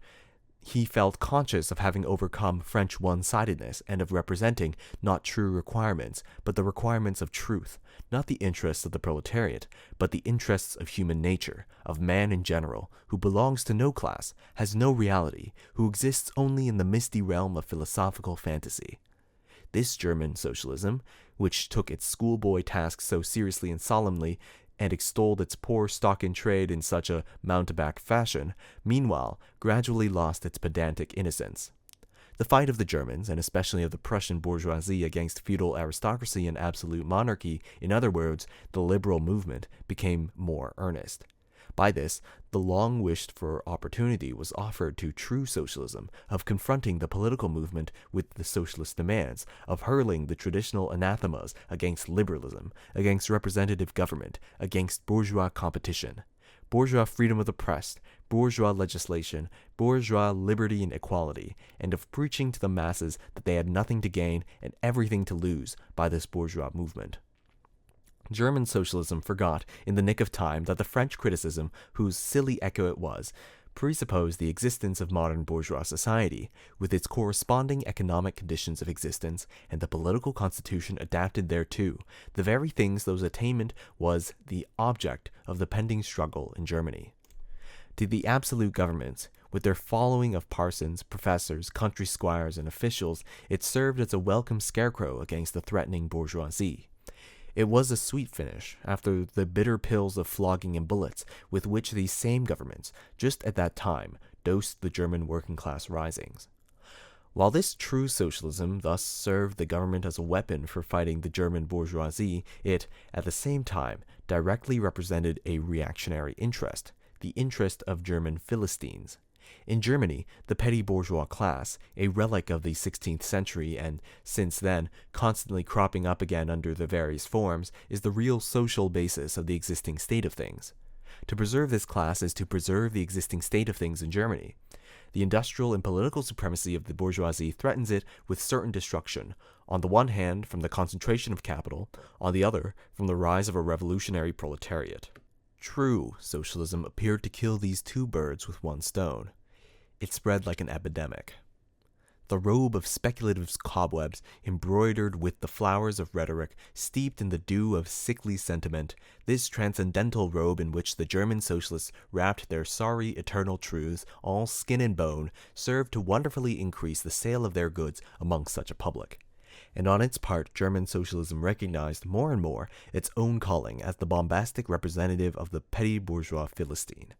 he felt conscious of having overcome French one-sidedness and of representing not true requirements, but the requirements of truth, not the interests of the proletariat, but the interests of human nature, of man in general, who belongs to no class, has no reality, who exists only in the misty realm of philosophical fantasy. This German socialism, which took its schoolboy tasks so seriously and solemnly, and extolled its poor stock in trade in such a mountebank fashion, meanwhile gradually lost its pedantic innocence. The fight of the Germans, and especially of the Prussian bourgeoisie against feudal aristocracy and absolute monarchy, in other words, the liberal movement, became more earnest. By this, the long-wished-for opportunity was offered to true socialism of confronting the political movement with the socialist demands, of hurling the traditional anathemas against liberalism, against representative government, against bourgeois competition, bourgeois freedom of the press, bourgeois legislation, bourgeois liberty and equality, and of preaching to the masses that they had nothing to gain and everything to lose by this bourgeois movement. German socialism forgot in the nick of time that the French criticism, whose silly echo it was, presupposed the existence of modern bourgeois society, with its corresponding economic conditions of existence and the political constitution adapted thereto, the very things whose attainment was the object of the pending struggle in Germany. To the absolute governments, with their following of parsons, professors, country squires, and officials, it served as a welcome scarecrow against the threatening bourgeoisie. It was a sweet finish, after the bitter pills of flogging and bullets with which these same governments, just at that time, dosed the German working-class risings. While this true socialism thus served the government as a weapon for fighting the German bourgeoisie, it, at the same time, directly represented a reactionary interest, the interest of German Philistines. In Germany, the petty bourgeois class, a relic of the 16th century and, since then, constantly cropping up again under the various forms, is the real social basis of the existing state of things. To preserve this class is to preserve the existing state of things in Germany. The industrial and political supremacy of the bourgeoisie threatens it with certain destruction, on the one hand from the concentration of capital, on the other from the rise of a revolutionary proletariat. True socialism appeared to kill these two birds with one stone. It spread like an epidemic. The robe of speculative cobwebs, embroidered with the flowers of rhetoric, steeped in the dew of sickly sentiment, this transcendental robe in which the German socialists wrapped their sorry eternal truths, all skin and bone, served to wonderfully increase the sale of their goods among such a public. And on its part, German socialism recognized more and more its own calling as the bombastic representative of the petty bourgeois Philistine.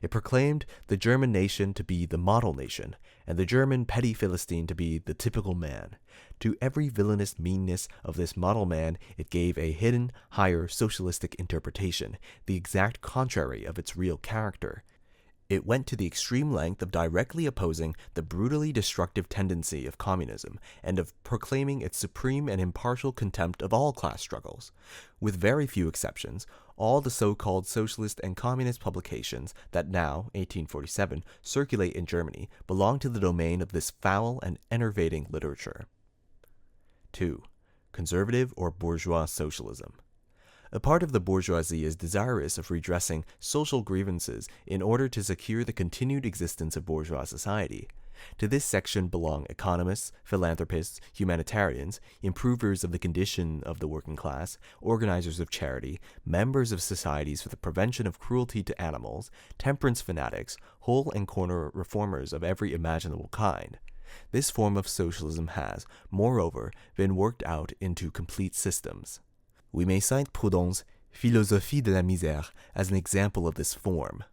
It proclaimed the German nation to be the model nation, and the German petty Philistine to be the typical man. To every villainous meanness of this model man, it gave a hidden, higher socialistic interpretation, the exact contrary of its real character. It went to the extreme length of directly opposing the brutally destructive tendency of communism, and of proclaiming its supreme and impartial contempt of all class struggles. With very few exceptions, all the so-called socialist and communist publications that now, 1847, circulate in Germany belong to the domain of this foul and enervating literature. 2. Conservative or bourgeois socialism. A part of the bourgeoisie is desirous of redressing social grievances in order to secure the continued existence of bourgeois society. To this section belong economists, philanthropists, humanitarians, improvers of the condition of the working class, organizers of charity, members of societies for the prevention of cruelty to animals, temperance fanatics, hole and corner reformers of every imaginable kind. This form of socialism has, moreover, been worked out into complete systems. We may cite Proudhon's Philosophie de la misère as an example of this form.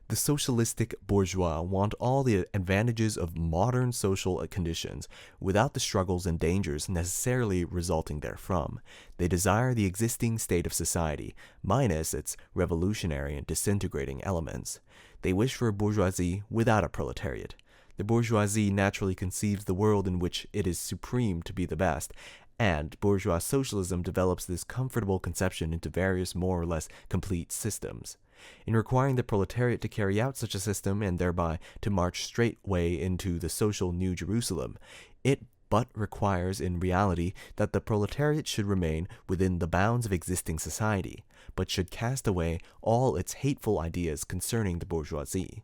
The socialistic bourgeois want all the advantages of modern social conditions without the struggles and dangers necessarily resulting therefrom. They desire the existing state of society, minus its revolutionary and disintegrating elements. They wish for a bourgeoisie without a proletariat. The bourgeoisie naturally conceives the world in which it is supreme to be the best, and bourgeois socialism develops this comfortable conception into various more or less complete systems. In requiring the proletariat to carry out such a system and thereby to march straightway into the social New Jerusalem, it but requires in reality that the proletariat should remain within the bounds of existing society, but should cast away all its hateful ideas concerning the bourgeoisie.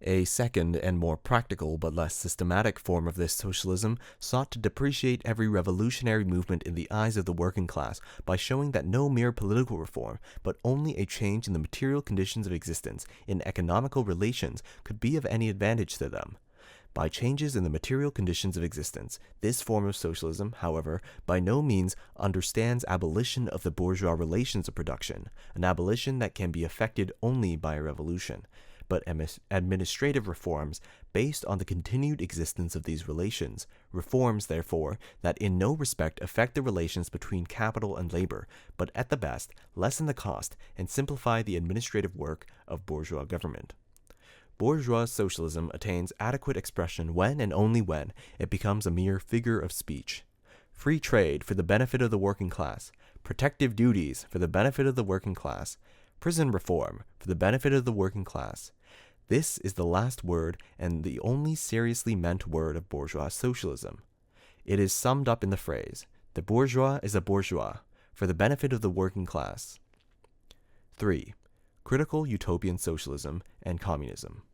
A second and more practical but less systematic form of this socialism sought to depreciate every revolutionary movement in the eyes of the working class by showing that no mere political reform, but only a change in the material conditions of existence in economical relations could be of any advantage to them. By changes in the material conditions of existence, this form of socialism, however, by no means understands abolition of the bourgeois relations of production, an abolition that can be effected only by a revolution, but administrative reforms based on the continued existence of these relations, reforms, therefore, that in no respect affect the relations between capital and labor, but at the best lessen the cost and simplify the administrative work of bourgeois government. Bourgeois socialism attains adequate expression when and only when it becomes a mere figure of speech. Free trade for the benefit of the working class, protective duties for the benefit of the working class, prison reform for the benefit of the working class. This is the last word and the only seriously meant word of bourgeois socialism. It is summed up in the phrase, the bourgeois is a bourgeois, for the benefit of the working class. 3. Critical utopian socialism and communism.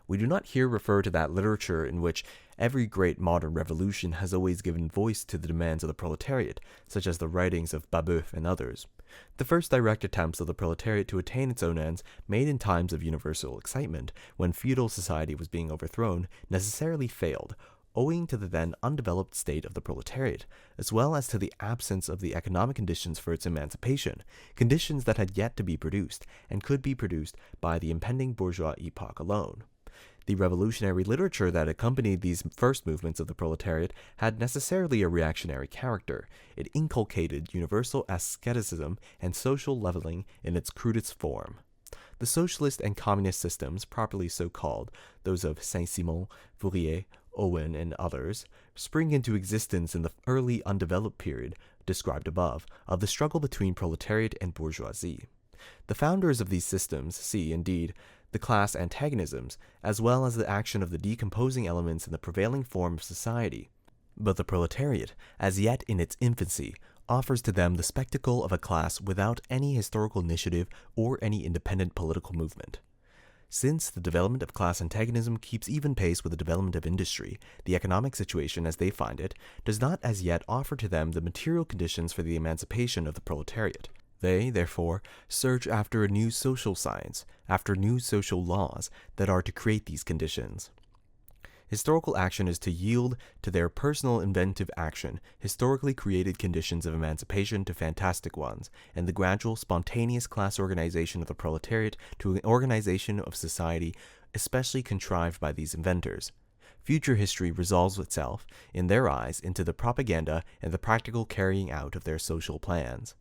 We do not here refer to that literature in which every great modern revolution has always given voice to the demands of the proletariat, such as the writings of Babeuf and others. The first direct attempts of the proletariat to attain its own ends, made in times of universal excitement, when feudal society was being overthrown, necessarily failed, owing to the then undeveloped state of the proletariat, as well as to the absence of the economic conditions for its emancipation, conditions that had yet to be produced, and could be produced by the impending bourgeois epoch alone. The revolutionary literature that accompanied these first movements of the proletariat had necessarily a reactionary character. It inculcated universal asceticism and social leveling in its crudest form. The socialist and communist systems, properly so called, those of Saint-Simon, Fourier, Owen, and others, spring into existence in the early undeveloped period, described above, of the struggle between proletariat and bourgeoisie. The founders of these systems see, indeed, the class antagonisms, as well as the action of the decomposing elements in the prevailing form of society. But the proletariat, as yet in its infancy, offers to them the spectacle of a class without any historical initiative or any independent political movement. Since the development of class antagonism keeps even pace with the development of industry, the economic situation, as they find it, does not as yet offer to them the material conditions for the emancipation of the proletariat. They, therefore, search after a new social science, after new social laws that are to create these conditions. Historical action is to yield to their personal inventive action historically created conditions of emancipation to fantastic ones, and the gradual, spontaneous class organization of the proletariat to an organization of society especially contrived by these inventors. Future history resolves itself, in their eyes, into the propaganda and the practical carrying out of their social plans.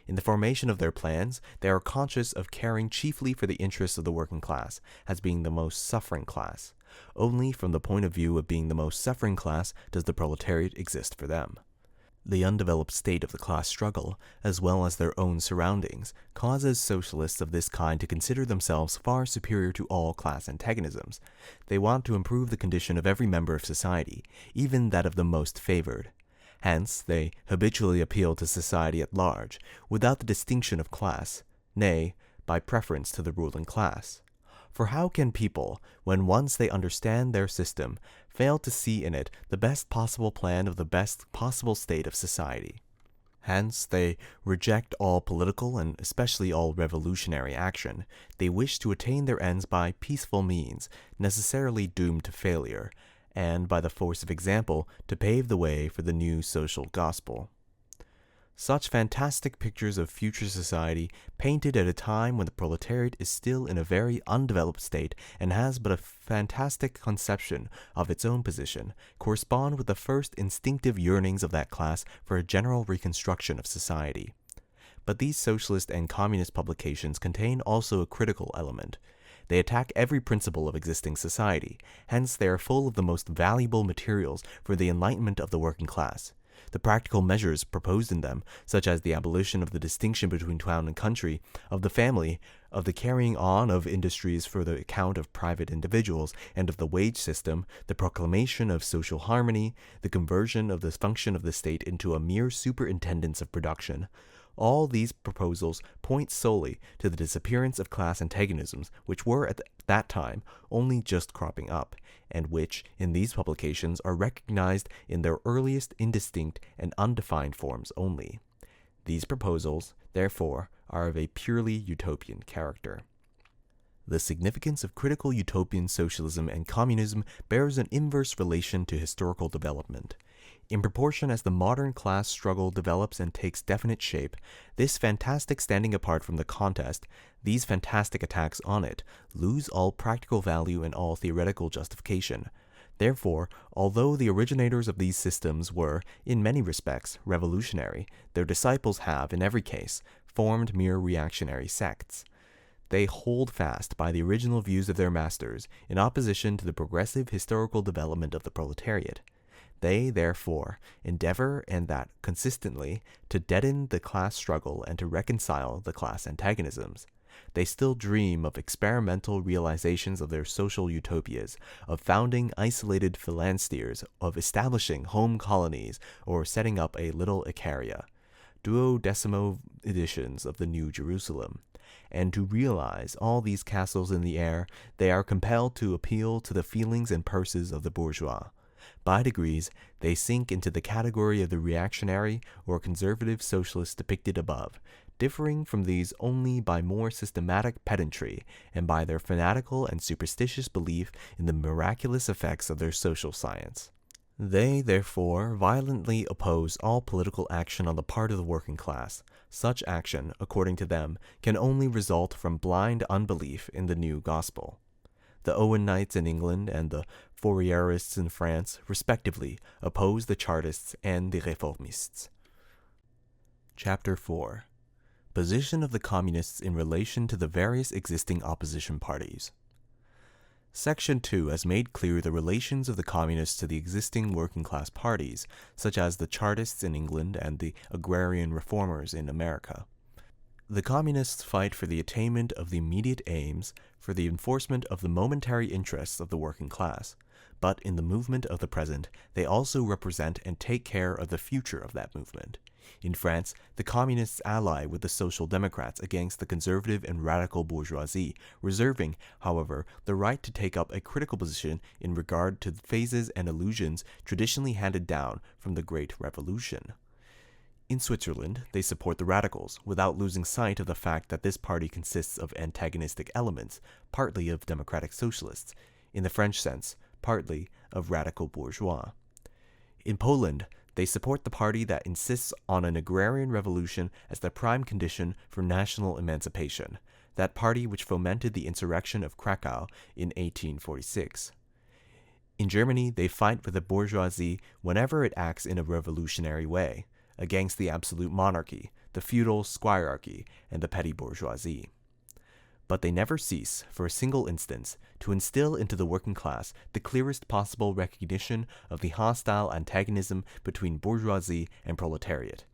In the formation of their plans, they are conscious of caring chiefly for the interests of the working class, as being the most suffering class. Only from the point of view of being the most suffering class does the proletariat exist for them. The undeveloped state of the class struggle, as well as their own surroundings, causes socialists of this kind to consider themselves far superior to all class antagonisms. They want to improve the condition of every member of society, even that of the most favored. Hence, they habitually appeal to society at large, without the distinction of class, nay, by preference to the ruling class. For how can people, when once they understand their system, fail to see in it the best possible plan of the best possible state of society? Hence, they reject all political and especially all revolutionary action. They wish to attain their ends by peaceful means, necessarily doomed to failure, and by the force of example to pave the way for the new social gospel. Such fantastic pictures of future society, painted at a time when the proletariat is still in a very undeveloped state and has but a fantastic conception of its own position, correspond with the first instinctive yearnings of that class for a general reconstruction of society. But these socialist and communist publications contain also a critical element. They attack every principle of existing society, hence they are full of the most valuable materials for the enlightenment of the working class. The practical measures proposed in them, such as the abolition of the distinction between town and country, of the family, of the carrying on of industries for the account of private individuals, and of the wage system, the proclamation of social harmony, the conversion of the function of the state into a mere superintendence of production, all these proposals point solely to the disappearance of class antagonisms, which were at that time only just cropping up, and which, in these publications, are recognized in their earliest indistinct and undefined forms only. These proposals, therefore, are of a purely utopian character. The significance of critical utopian socialism and communism bears an inverse relation to historical development. In proportion as the modern class struggle develops and takes definite shape, this fantastic standing apart from the contest, these fantastic attacks on it, lose all practical value and all theoretical justification. Therefore, although the originators of these systems were, in many respects, revolutionary, their disciples have, in every case, formed mere reactionary sects. They hold fast by the original views of their masters, in opposition to the progressive historical development of the proletariat. They, therefore, endeavor, and that consistently, to deaden the class struggle and to reconcile the class antagonisms. They still dream of experimental realizations of their social utopias, of founding isolated phalansteres, of establishing home colonies, or setting up a little Icaria, duodecimo editions of the New Jerusalem. And to realize all these castles in the air, they are compelled to appeal to the feelings and purses of the bourgeois. By degrees, they sink into the category of the reactionary or conservative socialists depicted above, differing from these only by more systematic pedantry and by their fanatical and superstitious belief in the miraculous effects of their social science. They, therefore, violently oppose all political action on the part of the working class. Such action, according to them, can only result from blind unbelief in the new gospel. The Owenites in England and the Fourierists in France, respectively, oppose the Chartists and the Réformists. Chapter 4. Position of the Communists in relation to the various existing opposition parties. Section 2 has made clear the relations of the Communists to the existing working-class parties, such as the Chartists in England and the agrarian reformers in America. The Communists fight for the attainment of the immediate aims, for the enforcement of the momentary interests of the working class, but in the movement of the present, they also represent and take care of the future of that movement. In France, the Communists ally with the Social Democrats against the conservative and radical bourgeoisie, reserving, however, the right to take up a critical position in regard to the phases and illusions traditionally handed down from the Great Revolution. In Switzerland, they support the radicals, without losing sight of the fact that this party consists of antagonistic elements, partly of democratic socialists, in the French sense, partly of radical bourgeois. In Poland, they support the party that insists on an agrarian revolution as the prime condition for national emancipation, that party which fomented the insurrection of Krakow in 1846. In Germany, they fight with the bourgeoisie whenever it acts in a revolutionary way, against the absolute monarchy, the feudal squirearchy, and the petty bourgeoisie. But they never cease, for a single instance, to instill into the working class the clearest possible recognition of the hostile antagonism between bourgeoisie and proletariat,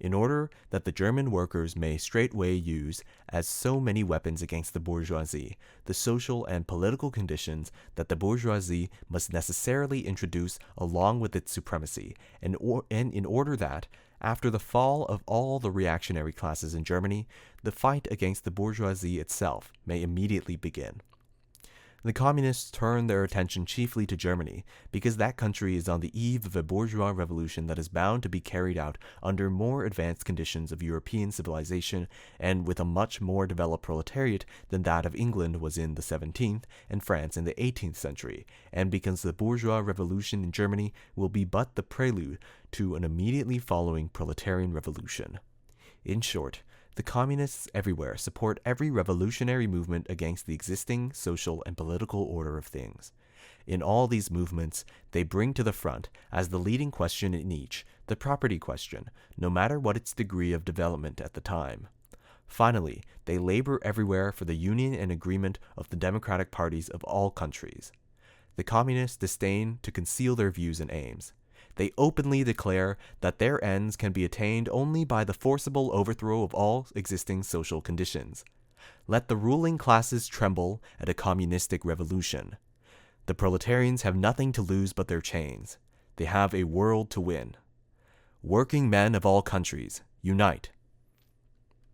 in order that the German workers may straightway use, as so many weapons against the bourgeoisie, the social and political conditions that the bourgeoisie must necessarily introduce along with its supremacy, and in order that, after the fall of all the reactionary classes in Germany, the fight against the bourgeoisie itself may immediately begin. The communists turn their attention chiefly to Germany, because that country is on the eve of a bourgeois revolution that is bound to be carried out under more advanced conditions of European civilization and with a much more developed proletariat than that of England was in the 17th and France in the 18th century, and because the bourgeois revolution in Germany will be but the prelude to an immediately following proletarian revolution. In short, the communists everywhere support every revolutionary movement against the existing social and political order of things. In all these movements, they bring to the front, as the leading question in each, the property question, no matter what its degree of development at the time. Finally, they labor everywhere for the union and agreement of the democratic parties of all countries. The communists disdain to conceal their views and aims. They openly declare that their ends can be attained only by the forcible overthrow of all existing social conditions. Let the ruling classes tremble at a communistic revolution. The proletarians have nothing to lose but their chains. They have a world to win. Working men of all countries, unite!